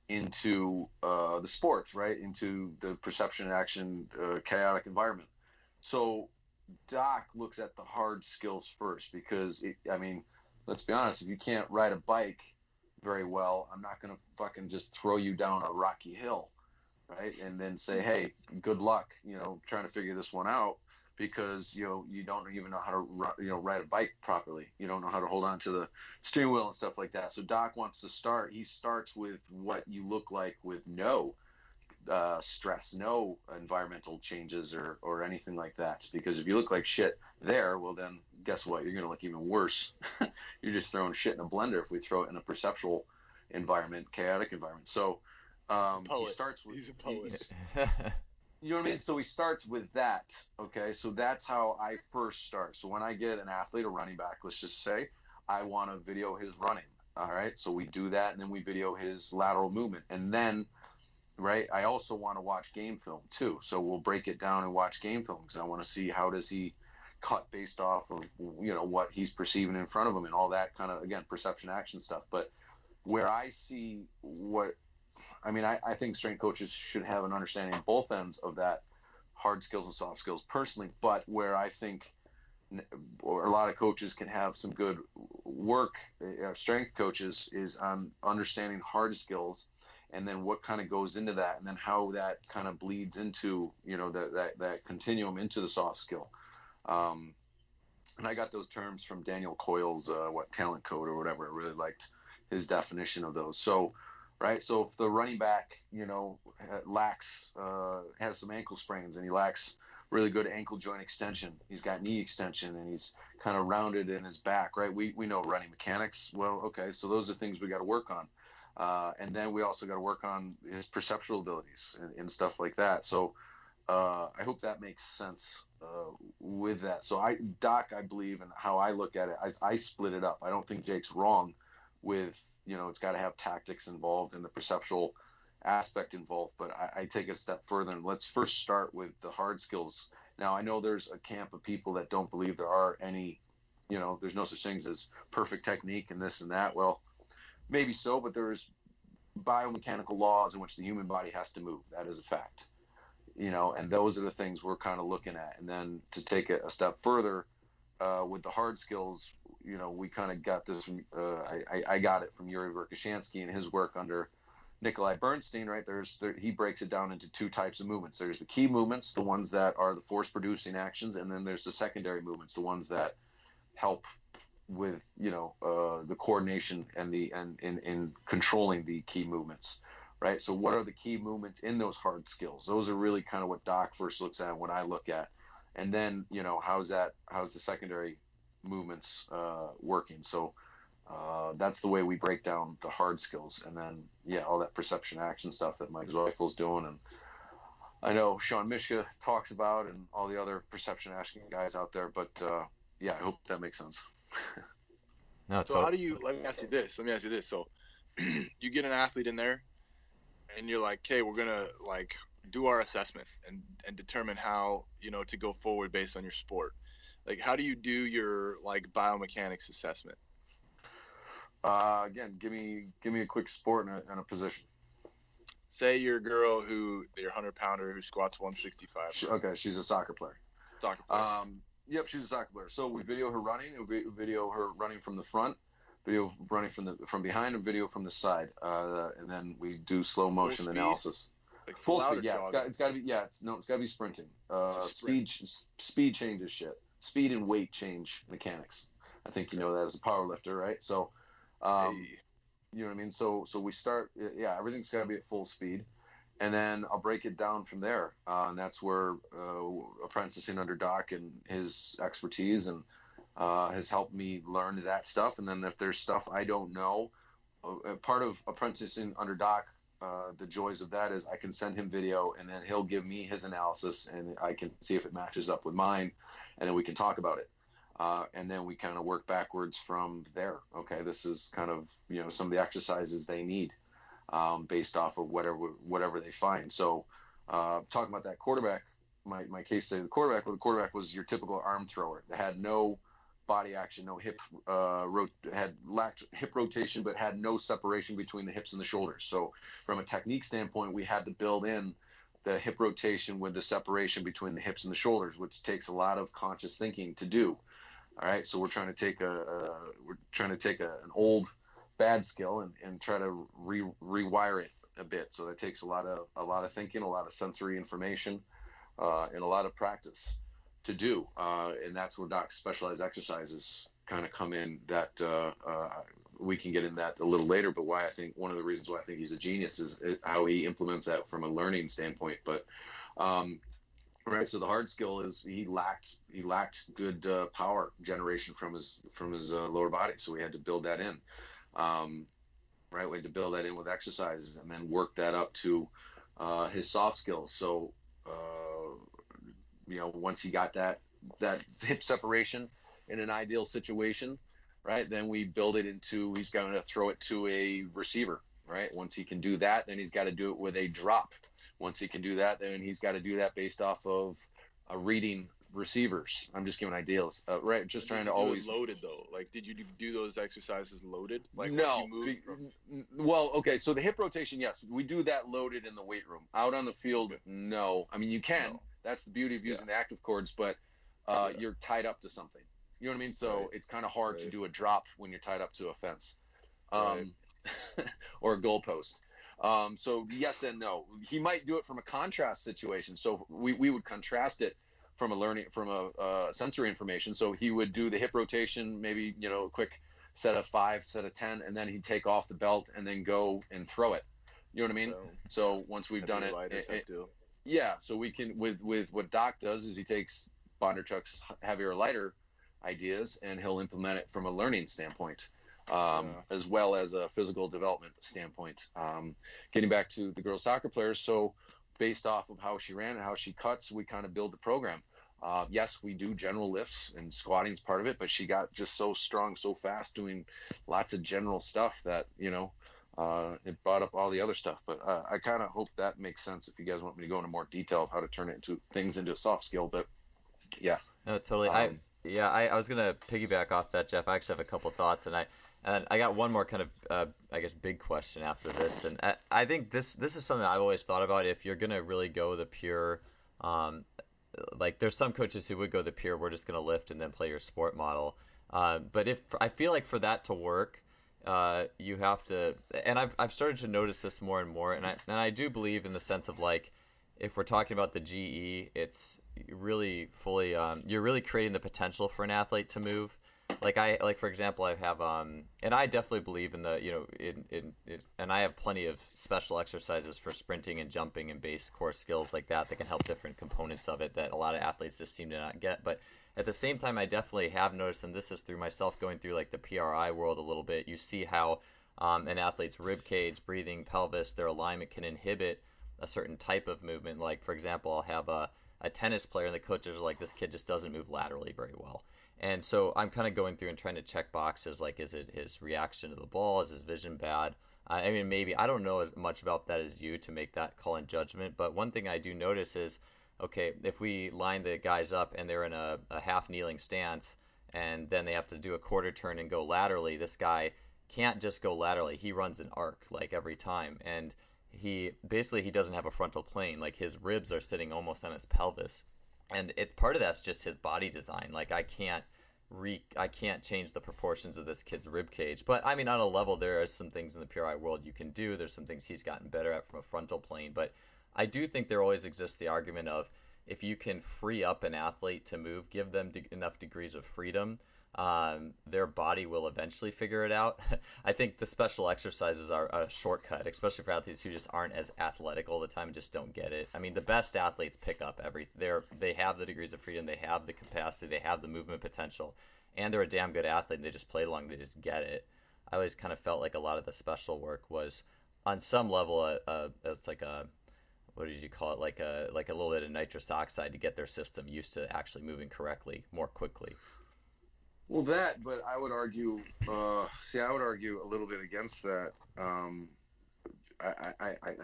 into the sports, right? Into the perception action chaotic environment. So Doc looks at the hard skills first because, let's be honest, if you can't ride a bike very well, I'm not going to fucking just throw you down a rocky hill, right? And then say, hey, good luck, trying to figure this one out because, you don't even know how to, ride a bike properly. You don't know how to hold on to the steering wheel and stuff like that. So Doc wants to start. He starts with what you look like with no stress, no environmental changes or anything like that. Because if you look like shit there, well then guess what? You're going to look even worse. You're just throwing shit in a blender if we throw it in a perceptual environment, chaotic environment. So he starts with... He's a poet. You know what I mean? So he starts with that. Okay, so that's how I first start. So when I get an athlete, a running back, let's just say, I want to video his running. All right, so we do that, and then we video his lateral movement. And then, right, I also want to watch game film too. So we'll break it down and watch game film because I want to see how does he cut based off of, what he's perceiving in front of him and all that kind of, again, perception action stuff. But where I see I think strength coaches should have an understanding of both ends of that, hard skills and soft skills personally. But where I think or a lot of coaches can have some good work, strength coaches, is on understanding hard skills and then what kind of goes into that and then how that kind of bleeds into, that continuum into the soft skill. And I got those terms from Daniel Coyle's talent code or whatever. I really liked his definition of those. So, right. So if the running back, lacks, has some ankle sprains and he lacks really good ankle joint extension, he's got knee extension and he's kind of rounded in his back, right? We know running mechanics. Well, okay. So those are things we got to work on. And then we also got to work on his perceptual abilities and stuff like that. So I hope that makes sense with that. So Doc, I believe, and how I look at it, I split it up. I don't think Jake's wrong with, it's got to have tactics involved and the perceptual aspect involved, but I take it a step further and let's first start with the hard skills. Now, I know there's a camp of people that don't believe there are any, there's no such things as perfect technique and this and that. Well, maybe so, but there's biomechanical laws in which the human body has to move. That is a fact, and those are the things we're kind of looking at. And then to take it a step further with the hard skills, we kind of got this from, I got it from Yuri Verkhoshansky and his work under Nikolai Bernstein, right? He breaks it down into two types of movements. There's the key movements, the ones that are the force producing actions, and then there's the secondary movements, the ones that help with the coordination and in controlling the key movements, right? So what are the key movements in those hard skills? Those are really kind of what Doc first looks at and what I look at, and then how's the secondary movements working? So that's the way we break down the hard skills, and then all that perception action stuff that Mike Zweiffel's doing, and I know Sean Mishka talks about, and all the other perception action guys out there. But I hope that makes sense. No, so how do you? Let me ask you this. So you get an athlete in there, and you're like, "Okay, we're gonna do our assessment and determine how to go forward based on your sport." Like, how do you do your biomechanics assessment? Again, give me a quick sport and a position. Say your girl your 100-pounder who squats 165. Okay, she's a soccer player. Soccer player. Yep, she's a soccer player. So we video her running. We video her running from the front, video running from behind, and video from the side. And then we do slow motion analysis. Full speed. Yeah, it's got to be. Yeah, it's got to be sprinting. Speed changes shit. speed and weight change mechanics. I think you know that as a power lifter, right? So, um, Hey, you know what I mean? So we start, yeah, everything's got to be at full speed. And then I'll break it down from there. And that's where apprenticing under Doc and his expertise and has helped me learn that stuff. And then if there's stuff I don't know, part of apprenticing under Doc, the joys of that is I can send him video and then he'll give me his analysis and I can see if it matches up with mine, and then we can talk about it. And then we kind of work backwards from there. Okay, this is kind of, you know, some of the exercises they need based off of whatever they find. So talking about that quarterback, my case study, the quarterback was your typical arm thrower that had no body action, no hip, lacked hip rotation, but had no separation between the hips and the shoulders. So from a technique standpoint, we had to build in the hip rotation with the separation between the hips and the shoulders, which takes a lot of conscious thinking to do. All right, so we're trying to take an old bad skill and try to rewire it a bit. So that takes a lot of thinking, a lot of sensory information, and a lot of practice to do. And that's where Doc's specialized exercises kind of come in. That we can get in that a little later. But why I think one of the reasons why I think he's a genius is how he implements that from a learning standpoint. But right, so the hard skill is he lacked good power generation from his lower body, so we had to build that in. Right, we had to build that in with exercises and then work that up to his soft skills. So you know, once he got that hip separation in an ideal situation, right, then we build it into, he's going to throw it to a receiver. Right, once he can do that, then he's got to do it with a drop. Once he can do that, then he's got to do that based off of reading receivers. I'm just giving ideas, right? Just trying to always loaded though. Like, did you do those exercises loaded? Like, no. From... Well, okay. So the hip rotation, yes, we do that loaded in the weight room. Out on the field, no. I mean, you can. No. That's the beauty of using the active cords, but you're tied up to something. You know what I mean? So it's kind of hard to do a drop when you're tied up to a fence, or a goalpost. So yes and no. He might do it from a contrast situation. So we would contrast it from a sensory information. So he would do the hip rotation, maybe, you know, a quick set of 5, set of 10, and then he'd take off the belt and then go and throw it. You know what I mean? So once we've done it, yeah. So we can, with what Doc does is he takes Bondarchuk's heavier, lighter ideas and he'll implement it from a learning standpoint. As well as a physical development standpoint. Getting back to the girls soccer players, so based off of how she ran and how she cuts, we kind of build the program. Yes, we do general lifts and squatting is part of it, but she got just so strong, so fast, doing lots of general stuff that, you know, it brought up all the other stuff. But I kind of hope that makes sense if you guys want me to go into more detail of how to turn it into things into a soft skill. But yeah. No, totally. I was going to piggyback off that, Jeff. I actually have a couple thoughts, and I got one more kind of, I guess, big question after this. And I think this is something I've always thought about. If you're going to really go the pure, like there's some coaches who would go the pure, we're just going to lift and then play your sport model. But if I feel like for that to work, you have to, and I've started to notice this more and more. And I do believe in the sense of like, if we're talking about the GE, it's really fully, you're really creating the potential for an athlete to move. Like for example, I have and I definitely believe in the, you know, in and I have plenty of special exercises for sprinting and jumping and base core skills like that can help different components of it that a lot of athletes just seem to not get. But at the same time, I definitely have noticed, and this is through myself going through like the PRI world a little bit, you see how an athlete's rib cage, breathing, pelvis, their alignment can inhibit a certain type of movement. Like for example, I'll have a tennis player and the coaches are like, this kid just doesn't move laterally very well. And so I'm kind of going through and trying to check boxes, like, is it his reaction to the ball? Is his vision bad? I mean, maybe, I don't know as much about that as you to make that call and judgment. But one thing I do notice is, okay, if we line the guys up and they're in a half kneeling stance and then they have to do a quarter turn and go laterally, this guy can't just go laterally. He runs an arc like every time. And he doesn't have a frontal plane. Like his ribs are sitting almost on his pelvis. And it's part of that's just his body design. Like I can't change the proportions of this kid's rib cage. But I mean, on a level, there are some things in the PRI world you can do. There's some things he's gotten better at from a frontal plane. But I do think there always exists the argument of, if you can free up an athlete to move, give them enough degrees of freedom, their body will eventually figure it out. I think the special exercises are a shortcut, especially for athletes who just aren't as athletic all the time and just don't get it. I mean, the best athletes pick up they have the degrees of freedom, they have the capacity, they have the movement potential, and they're a damn good athlete, and they just play along, they just get it. I always kind of felt like a lot of the special work was, on some level, it's like a, what did you call it, like a little bit of nitrous oxide to get their system used to actually moving correctly more quickly. Well, but I would argue, I would argue a little bit against that. I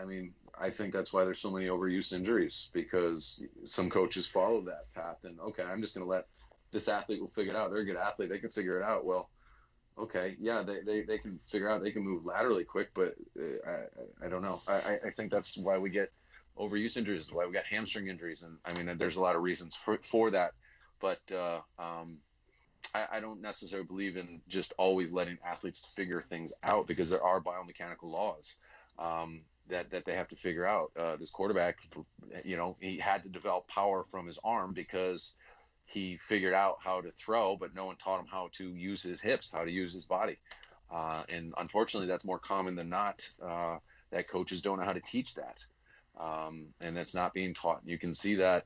mean, I think that's why there's so many overuse injuries, because some coaches follow that path and, okay, I'm just going to let this athlete will figure it out. They're a good athlete. They can figure it out. Well, okay, yeah, they can figure out, they can move laterally quick, but I don't know. I think that's why we get overuse injuries, why we got hamstring injuries. And I mean, there's a lot of reasons for that, but I don't necessarily believe in just always letting athletes figure things out, because there are biomechanical laws that they have to figure out. This quarterback, he had to develop power from his arm because he figured out how to throw, but no one taught him how to use his hips, how to use his body. And unfortunately, that's more common than not, that coaches don't know how to teach that. And that's not being taught. You can see that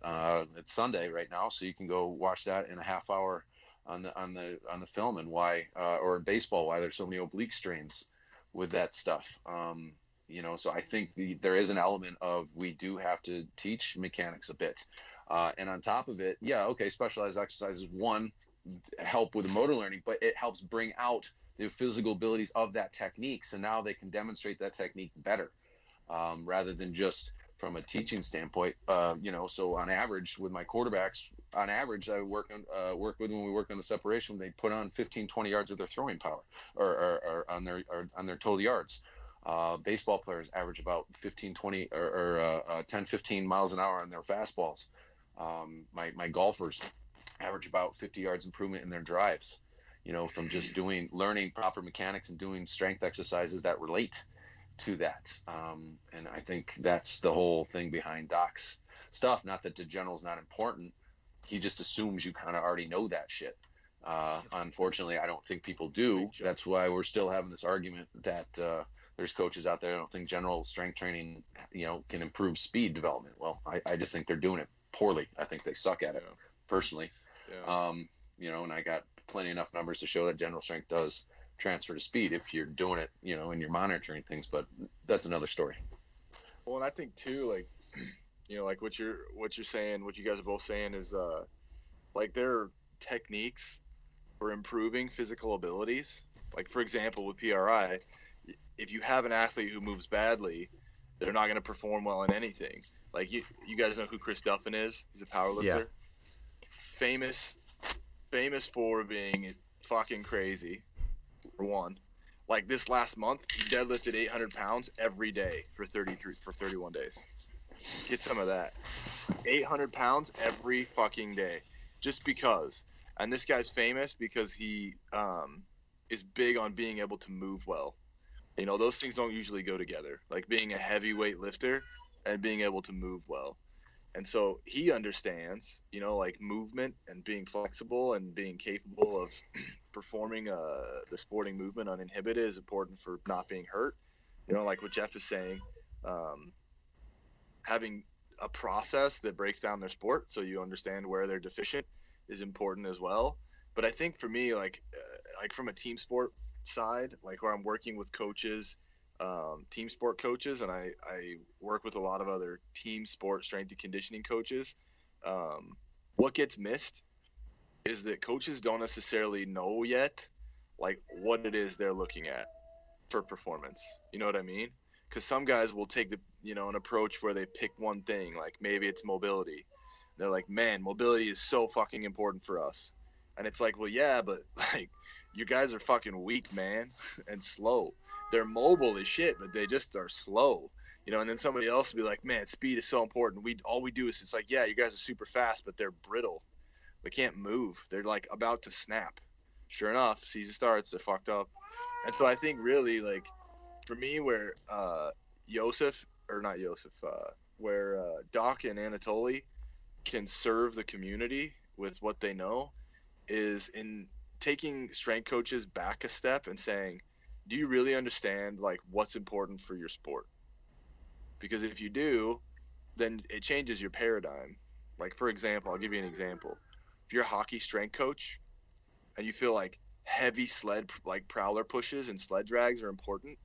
it's Sunday right now, so you can go watch that in a half hour on the film, and why, or in baseball, why there's so many oblique strains with that stuff. So I think there is an element of, we do have to teach mechanics a bit. And on top of it, specialized exercises, one, help with the motor learning, but it helps bring out the physical abilities of that technique. So now they can demonstrate that technique better, rather than just from a teaching standpoint. So on average with my quarterbacks, I work with, when we work on the separation, they put on 15, 20 yards of their throwing power, or on their total yards. Baseball players average about 15, 20 or 10, 15 miles an hour on their fastballs. My golfers average about 50 yards improvement in their drives, from just learning proper mechanics and doing strength exercises that relate to that. And I think that's the whole thing behind Doc's stuff. Not that the general's not important. He just assumes you kind of already know that shit. Unfortunately, I don't think people do. That's why we're still having this argument that there's coaches out there that don't think general strength training, can improve speed development. Well, I just think they're doing it poorly. I think they suck at it, personally. Yeah. And I got plenty enough numbers to show that general strength does transfer to speed if you're doing it, and you're monitoring things, but that's another story. Well, and I think too, like, like what you're saying, what you guys are both saying is, like, there are techniques for improving physical abilities. Like, for example, with PRI, if you have an athlete who moves badly, they're not going to perform well in anything. Like, you guys know who Chris Duffin is? He's a powerlifter. Yeah. Famous for being fucking crazy, for one. Like, this last month, he deadlifted 800 pounds every day for 31 days. Get some of that. 800 pounds every fucking day. Just because. And this guy's famous because he is big on being able to move well. Those things don't usually go together. Like, being a heavyweight lifter and being able to move well. And so he understands, like, movement and being flexible and being capable of performing the sporting movement uninhibited is important for not being hurt. Like what Jeff is saying, having a process that breaks down their sport so you understand where they're deficient is important as well. But I think for me, like from a team sport side, like where I'm working with coaches, team sport coaches, and I work with a lot of other team sport strength and conditioning coaches. What gets missed is that coaches don't necessarily know yet, like, what it is they're looking at for performance. You know what I mean? Because some guys will take an approach where they pick one thing, like maybe it's mobility. They're like, man, mobility is so fucking important for us. And it's like, well, yeah, but like, you guys are fucking weak, man, and slow. They're mobile as shit, but they just are slow. And then somebody else will be like, man, speed is so important. All we do is, it's like, yeah, you guys are super fast, but they're brittle. They can't move. They're like about to snap. Sure enough, season starts, they're fucked up. And so I think really, like, for me, where where Doc and Anatoly can serve the community with what they know is in taking strength coaches back a step and saying, do you really understand like what's important for your sport? Because if you do, then it changes your paradigm. Like, for example, I'll give you an example. If you're a hockey strength coach and you feel like heavy sled, like prowler pushes and sled drags are important,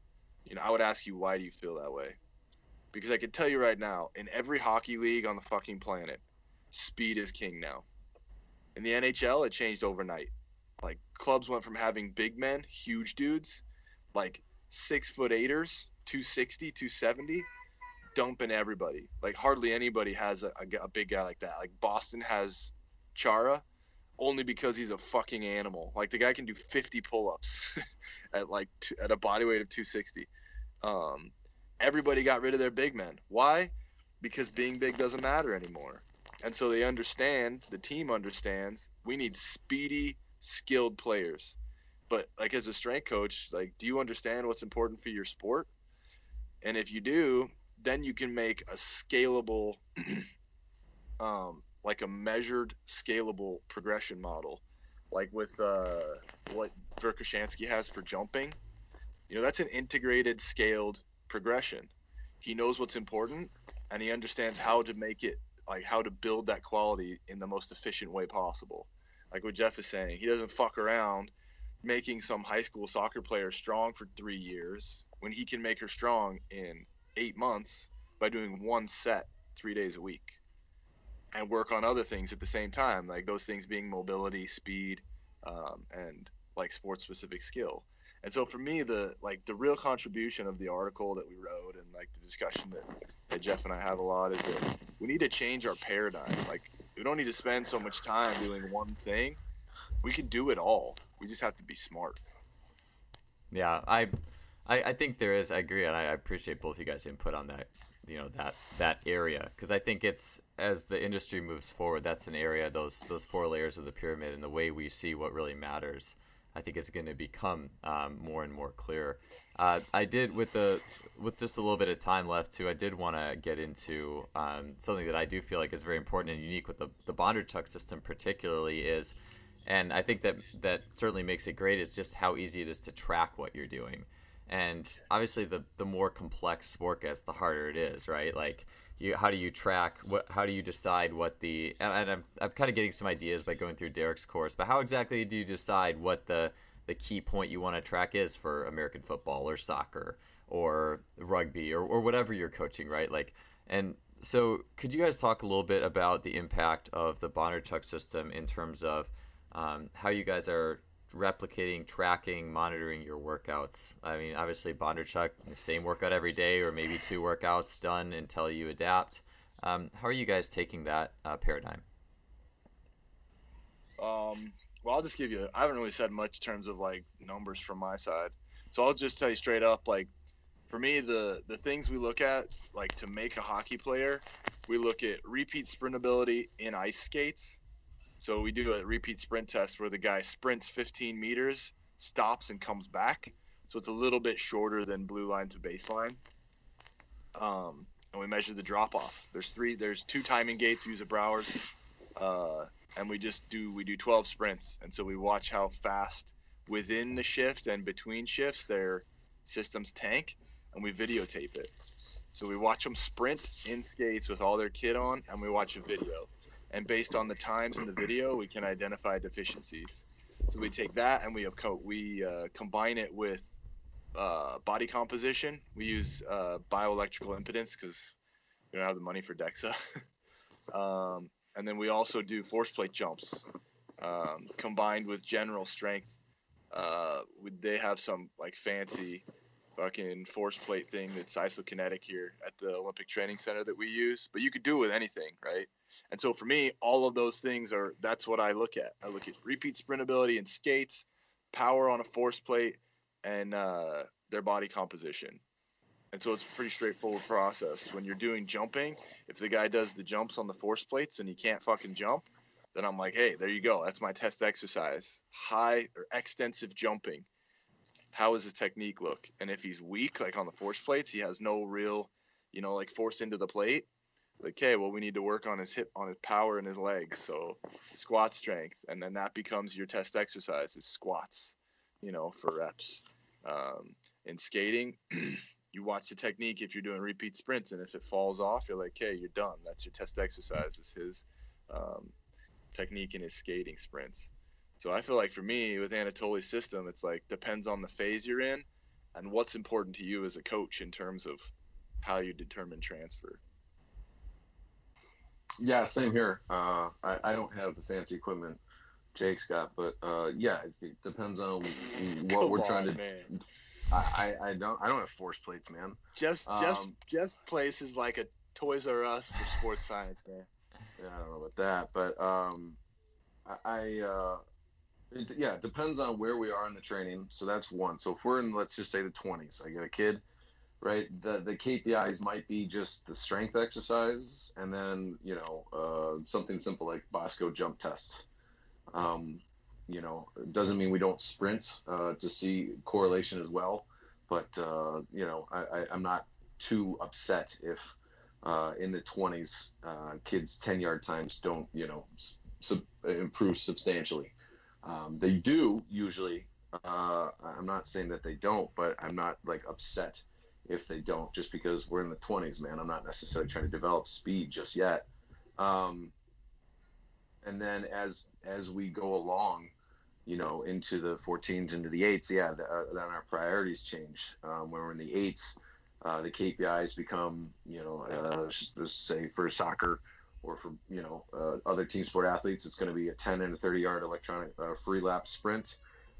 I would ask you, why do you feel that way? Because I can tell you right now, in every hockey league on the fucking planet, speed is king now. In the NHL, it changed overnight. Like, clubs went from having big men, huge dudes, like 6'8"ers, 260, 270, dumping everybody. Like, hardly anybody has a big guy like that. Like, Boston has Chara only because he's a fucking animal. Like, the guy can do 50 pull-ups at a body weight of 260. Um, Everybody got rid of their big men. Why? Because being big doesn't matter anymore. And so they understand, the team understands, we need speedy, skilled players. But like, as a strength coach, like, do you understand what's important for your sport? And if you do, then you can make a scalable, like a measured, scalable progression model, like with what Verkhoshansky has for jumping. That's an integrated, scaled progression. He knows what's important, and he understands how to make it, like how to build that quality in the most efficient way possible. Like what Jeff is saying, he doesn't fuck around making some high school soccer player strong for 3 years when he can make her strong in 8 months by doing one set 3 days a week and work on other things at the same time, like those things being mobility, speed, and like sports specific skill. And so for me, the real contribution of the article that we wrote and like the discussion that Jeff and I have a lot is that we need to change our paradigm. Like, we don't need to spend so much time doing one thing. We can do it all. We just have to be smart. Yeah, I think there is. I agree, and I appreciate both you guys' input on that. That area, because I think it's, as the industry moves forward, that's an area, those 4 layers of the pyramid and the way we see what really matters, I think is going to become more and more clear. I did, with just a little bit of time left too, I did want to get into something that I do feel like is very important and unique with the Bondarchuk system particularly is, and I think that certainly makes it great, is just how easy it is to track what you're doing. And obviously, the more complex sport gets, the harder it is, right? Like, how do you track? How do you decide what the? And I'm kind of getting some ideas by going through Derek's course. But how exactly do you decide what the key point you want to track is for American football or soccer or rugby or whatever you're coaching, right? Like, and so could you guys talk a little bit about the impact of the Bondarchuk system in terms of how you guys are replicating, tracking, monitoring your workouts? I mean, obviously Bondarchuk, the same workout every day or maybe 2 workouts done until you adapt. How are you guys taking that paradigm? Well, I'll just give you, I haven't really said much in terms of like numbers from my side. So I'll just tell you straight up, like, for me, the things we look at, like, to make a hockey player, we look at repeat sprint ability in ice skates. So we do a repeat sprint test where the guy sprints 15 meters, stops, and comes back. So it's a little bit shorter than blue line to baseline. And we measure the drop off. There's 2 timing gates. We use a Browers, and we do 12 sprints. And so we watch how fast within the shift and between shifts their systems tank, and we videotape it. So we watch them sprint in skates with all their kit on, and we watch a video. And based on the times in the video, we can identify deficiencies. So we take that and we combine it with body composition. We use bioelectrical impedance because we don't have the money for DEXA. And then we also do force plate jumps combined with general strength. They have some like fancy fucking force plate thing that's isokinetic here at the Olympic Training Center that we use, but you could do it with anything, right? And so for me, all of those things that's what I look at. I look at repeat sprint ability in skates, power on a force plate, and their body composition. And so it's a pretty straightforward process. When you're doing jumping, if the guy does the jumps on the force plates and he can't fucking jump, then I'm like, hey, there you go. That's my test exercise. High or extensive jumping. How does his technique look? And if he's weak, like on the force plates, he has no real, like force into the plate, Like, okay, well, we need to work on his power and his legs. So squat strength, and then that becomes your test exercise is squats, for reps. In skating, you watch the technique if you're doing repeat sprints, and if it falls off, you're like, okay, you're done. That's your test exercise. Is his um, technique in his skating sprints. So I feel like for me with Anatoly's system, it's like depends on the phase you're in and what's important to you as a coach in terms of how you determine transfer. Yeah, same here. I don't have the fancy equipment Jake's got, but yeah, it depends on what Come we're trying on, to. man. I don't have force plates, man. Jeff's place is like a Toys R Us for sports science, man. Yeah, I don't know about that, but it depends on where we are in the training. So that's one. So if we're in, let's just say the 20s, I got a kid, right? The KPIs might be just the strength exercise, and then something simple like Bosco jump tests. Um, it doesn't mean we don't sprint to see correlation as well, but I'm not too upset if in the 20s kids 10-yard times don't improve substantially. They do usually. I'm not saying that they don't, but I'm not like upset if they don't, just because we're in the 20s, man. I'm not necessarily trying to develop speed just yet. Um, and then as we go along, into the 14s, into the 8s, then our priorities change. When we're in the 8s, the KPIs become, let's say for soccer or for, other team sport athletes, it's going to be a 10 and a 30-yard electronic free lap sprint.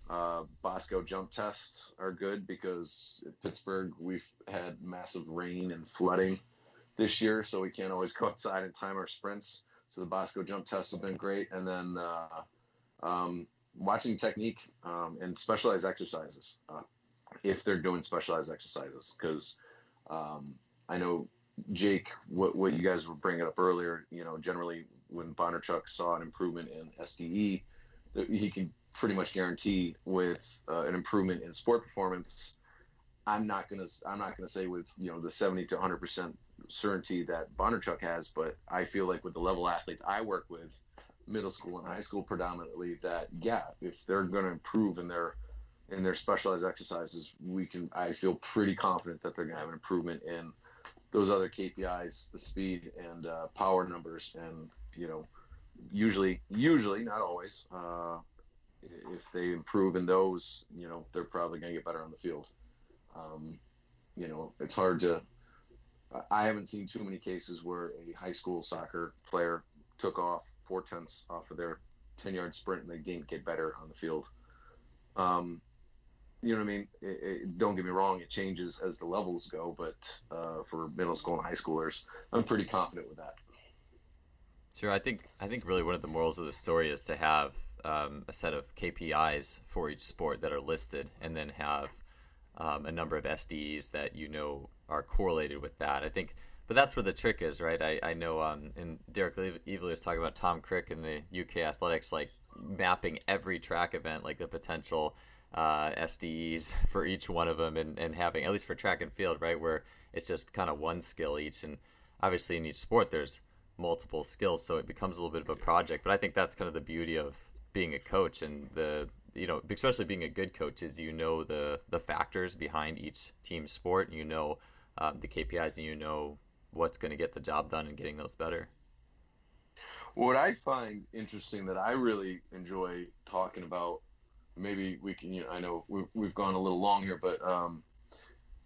Bosco jump tests are good because at Pittsburgh, we've had massive rain and flooding this year, so we can't always go outside and time our sprints. So the Bosco jump tests have been great. And then watching technique and specialized exercises, if they're doing specialized exercises, because I know Jake, what you guys were bringing up earlier, generally when Bondarchuk saw an improvement in SDE, he can pretty much guarantee with an improvement in sport performance. I'm not gonna say with the 70 to 100% certainty that Bondarchuk has, but I feel like with the level athletes I work with, middle school and high school predominantly, that if they're going to improve in their specialized exercises, I feel pretty confident that they're going to have an improvement in those other KPIs, the speed and power numbers, and usually not always, if they improve in those, they're probably going to get better on the field. It's hard to. I haven't seen too many cases where a high school soccer player took off 4/10 off of their 10-yard sprint and they didn't get better on the field. You know what I mean? Don't get me wrong, it changes as the levels go, but for middle school and high schoolers, I'm pretty confident with that. Sure, I think really one of the morals of the story is to have a set of KPIs for each sport that are listed, and then have a number of SDEs that are correlated with that. I think, but that's where the trick is, right? I know, and Derek Evely was talking about Tom Crick in the UK Athletics, like mapping every track event, like the potential SDEs for each one of them, and having, at least for track and field, right, where it's just kind of one skill each. And obviously in each sport there's multiple skills, so it becomes a little bit of a project. But I think that's kind of the beauty of being a coach, and especially being a good coach, is the factors behind each team sport, and the KPIs, and what's going to get the job done and getting those better. What I find interesting that I really enjoy talking about, maybe we can, I know we've gone a little long here, but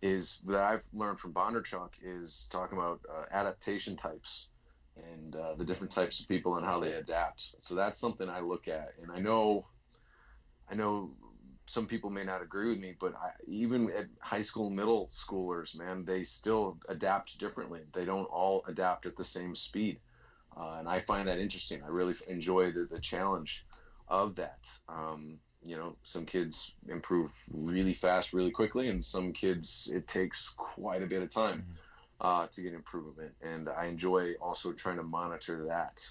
is that I've learned from Bondarchuk is talking about adaptation types and the different types of people and how they adapt. So that's something I look at, and I know some people may not agree with me, but even at high school, middle schoolers, man, they still adapt differently. They don't all adapt at the same speed. And I find that interesting. I really enjoy the challenge of that. Some kids improve really fast, really quickly, and some kids, it takes quite a bit of time to get improvement. And I enjoy also trying to monitor that.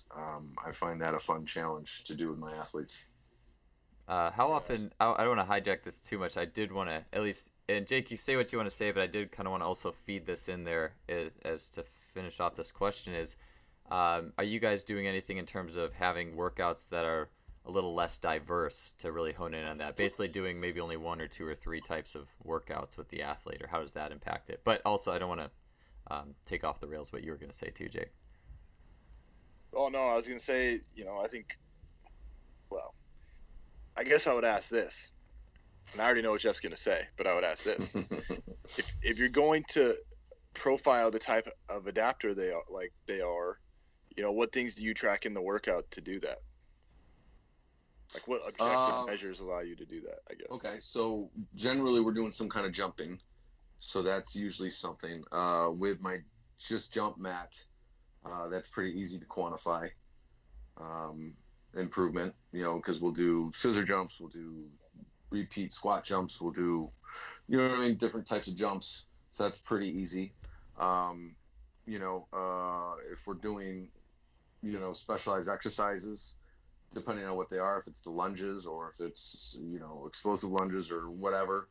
I find that a fun challenge to do with my athletes. How Yeah. often? I don't want to hijack this too much. I did want to at least, and Jake, you say what you want to say, but I did kind of want to also feed this in there as to finish off this question is, are you guys doing anything in terms of having workouts that are a little less diverse to really hone in on that? Basically, doing maybe only one or two or three types of workouts with the athlete, or how does that impact it? But also, I don't want to take off the rails what you were going to say too, Jake. Oh no, I was gonna say, I think, well, I guess I would ask this, and I already know what Jeff's gonna say, but I would ask this: if you're going to profile the type of adapter they are, what things do you track in the workout to do that? Like, what objective Uh, measures allow you to do that? I guess. okay, so generally we're doing some kind of jumping, so that's usually something. With my just jump mat, that's pretty easy to quantify. Um, Improvement, because we'll do scissor jumps, we'll do repeat squat jumps, we'll do, what I mean, different types of jumps. So that's pretty easy. Um, if we're doing, specialized exercises, depending on what they are, if it's the lunges or if it's, explosive lunges or whatever,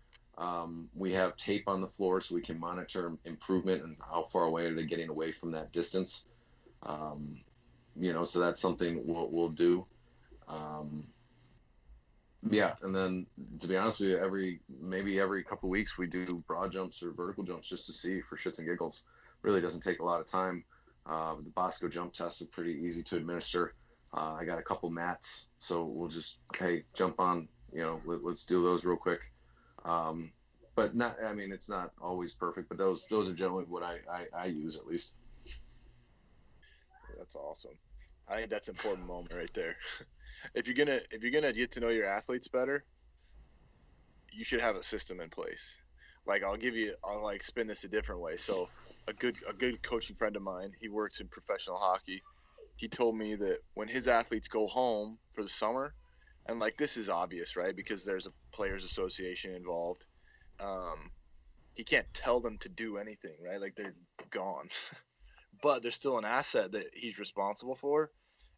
we have tape on the floor so we can monitor improvement and how far away are they getting away from that distance. Um, so that's something we'll do. Um, yeah, and then to be honest with you, maybe every couple of weeks we do broad jumps or vertical jumps just to see for shits and giggles. Really doesn't take a lot of time. The Bosco jump tests are pretty easy to administer. I got a couple mats, so we'll just jump on. Let's do those real quick. But not, I mean, it's not always perfect, but those are generally what I use at least. That's awesome. I think that's an important moment right there. If you're gonna get to know your athletes better, you should have a system in place. Like I'll like spin this a different way. So a good coaching friend of mine, he works in professional hockey. He told me that when his athletes go home for the summer, and like this is obvious, right? Because there's a players association involved. Um, he can't tell them to do anything, right? Like they're gone. But there's still an asset that he's responsible for.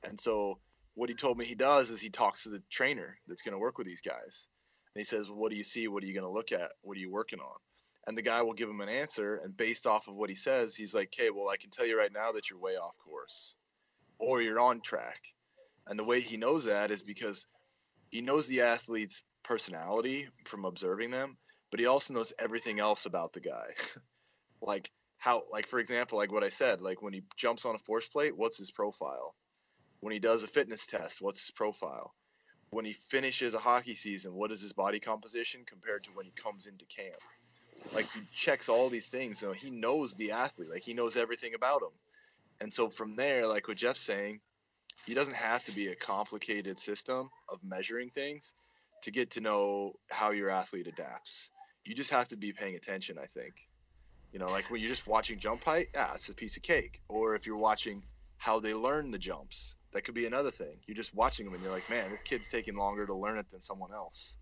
And so what he told me he does is he talks to the trainer that's going to work with these guys. And he says, well, what do you see? What are you going to look at? What are you working on? And the guy will give him an answer. And based off of what he says, he's like, okay, well, I can tell you right now that you're way off course or you're on track. And the way he knows that is because he knows the athlete's personality from observing them, but he also knows everything else about the guy. Like how, like for example, like what I said, like when he jumps on a force plate, what's his profile? When he does a fitness test, what's his profile? When he finishes a hockey season, what is his body composition compared to when he comes into camp? Like he checks all these things. He knows the athlete, like he knows everything about him. And so from there, like what Jeff's saying, he doesn't have to be a complicated system of measuring things to get to know how your athlete adapts. You just have to be paying attention, I think. Like when you're just watching jump height, yeah, it's a piece of cake. Or if you're watching how they learn the jumps, that could be another thing. You're just watching them and you're like, man, this kid's taking longer to learn it than someone else.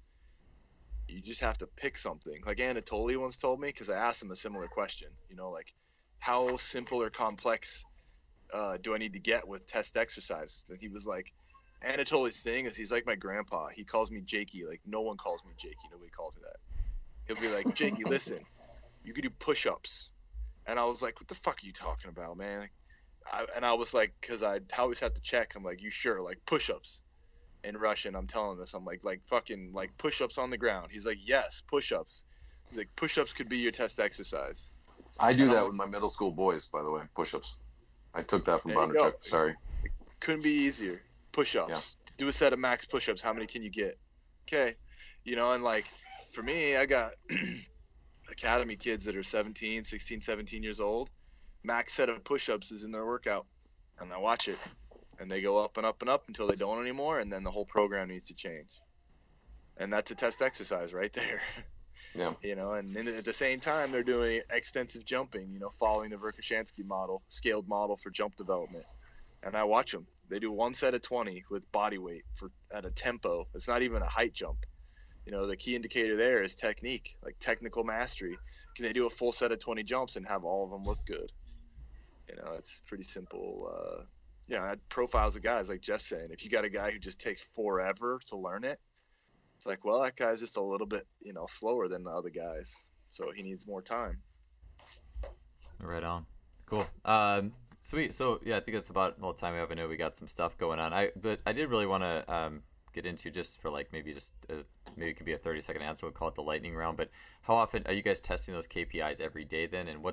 You just have to pick something. Like Anatoliy once told me, because I asked him a similar question, like how simple or complex do I need to get with test exercises? And he was like, Anatoliy's thing is he's like my grandpa. He calls me Jakey. Like no one calls me Jakey. Nobody calls me that. He'll be like, Jakey, listen, you could do push-ups. And I was like, what the fuck are you talking about, man? I was like, because I always have to check. I'm like, you sure? Like push-ups in Russian. I'm telling this. I'm like fucking like push-ups on the ground. He's like, yes, push-ups. He's like, push-ups could be your test exercise. I do And I'm that like, with my middle school boys, by the way, push-ups. I took that from there you go. Bondarchuk. Sorry. Couldn't be easier. Push-ups. Yeah. Do a set of max push-ups. How many can you get? Okay. And like for me, I got academy kids that are 17, 16, 17 years old. Max set of push-ups is in their workout, and I watch it, and they go up and up and up until they don't anymore, and then the whole program needs to change. And that's a test exercise right there. Yeah. And then at the same time they're doing extensive jumping, following the Verkhoshansky model, scaled model for jump development. And I watch them. They do one set of 20 with body weight at a tempo. It's not even a height jump. The key indicator there is technique, like technical mastery. Can they do a full set of 20 jumps and have all of them look good? It's pretty simple. That profiles of guys, like Jeff's saying. If you got a guy who just takes forever to learn it, It's like, well, that guy's just a little bit, slower than the other guys, so he needs more time. Right on. Cool. Sweet. So yeah, I think that's about all the time we have. I know we got some stuff going on. But I did really want to get into, just for like maybe it could be a 30-second answer. We'll call it the lightning round. But how often are you guys testing those KPIs every day then? And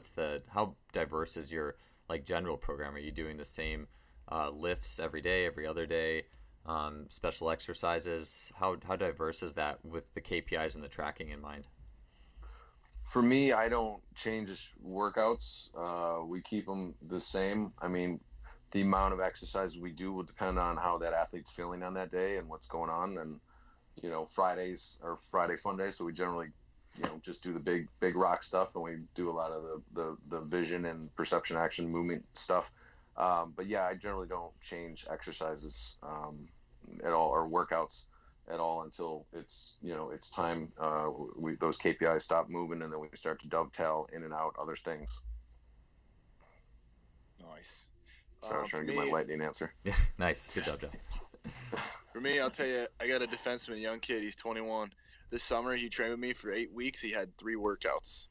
how diverse is your like general program? Are you doing the same lifts every day, every other day, special exercises? How diverse is that with the KPIs and the tracking in mind? For me, I don't change workouts. We keep them the same. I mean, the amount of exercise we do will depend on how that athlete's feeling on that day and what's going on. And, Fridays are Friday fun day. So we generally, just do the big rock stuff. And we do a lot of the vision and perception action movement stuff. But yeah, I generally don't change exercises at all, or workouts at all, until it's time. Those KPIs stop moving, and then we start to dovetail in and out other things. Nice. So I was trying to give my lightning answer. Yeah, nice. Good job, Jeff. For me, I'll tell you, I got a defenseman, a young kid. He's 21. This summer, he trained with me for 8 weeks. He had 3 workouts.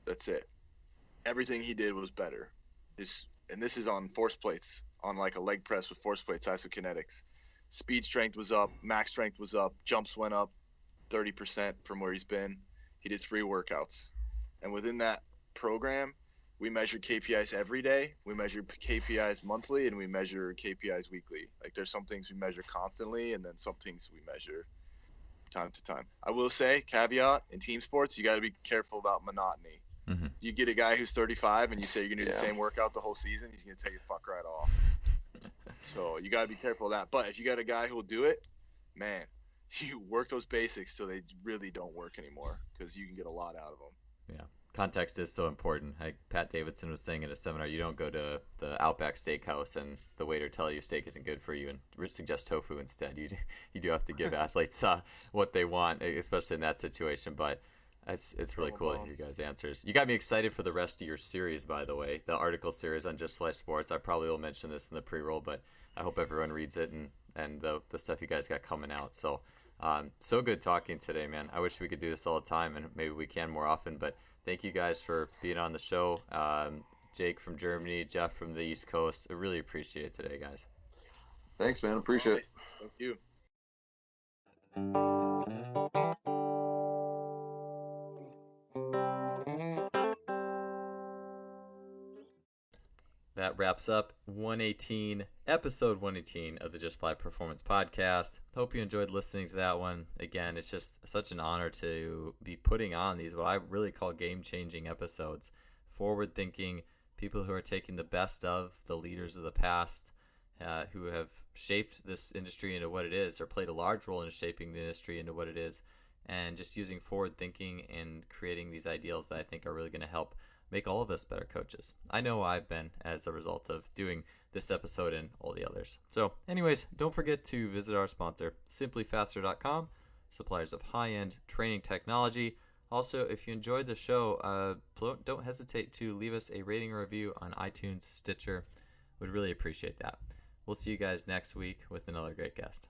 That's it. Everything he did was better. And this is on force plates, on like a leg press with force plates, isokinetics. Speed strength was up, max strength was up, jumps went up 30% from where he's been. He did 3 workouts. And within that program, we measure KPIs every day, we measure KPIs monthly, and we measure KPIs weekly. Like, there's some things we measure constantly, and then some things we measure time to time. I will say, caveat, in team sports, you got to be careful about monotony. Mm-hmm. You get a guy who's 35 and you say you're going to do the same workout the whole season, he's going to tell you fuck right off. So you got to be careful of that. But if you got a guy who will do it, man, you work those basics till they really don't work anymore, because you can get a lot out of them. Yeah. Context is so important. Like Pat Davidson was saying at a seminar, you don't go to the Outback Steakhouse and the waiter tell you steak isn't good for you and suggest tofu instead. You do have to give athletes what they want, especially in that situation. But it's really cool to hear you guys' answers. You got me excited for the rest of your series, by the way, the article series on Just Fly Sports. I probably will mention this in the pre-roll, but I hope everyone reads it and the stuff you guys got coming out. So so good talking today, man. I wish we could do this all the time, and maybe we can more often, but thank you guys for being on the show. Jake from Germany, Jeff from the East Coast. I really appreciate it today, guys. Thanks, man. Appreciate it. Thank you. That wraps up episode 118 of the Just Fly Performance Podcast. Hope you enjoyed listening to that one. Again, it's just such an honor to be putting on these, what I really call game-changing episodes. Forward-thinking, people who are taking the best of the leaders of the past, who have shaped this industry into what it is, or played a large role in shaping the industry into what it is, and just using forward-thinking and creating these ideals that I think are really going to help make all of us better coaches. I know I've been, as a result of doing this episode and all the others. So anyways, don't forget to visit our sponsor, simplyfaster.com, suppliers of high-end training technology. Also, if you enjoyed the show, don't hesitate to leave us a rating or review on iTunes, Stitcher. Would really appreciate that. We'll see you guys next week with another great guest.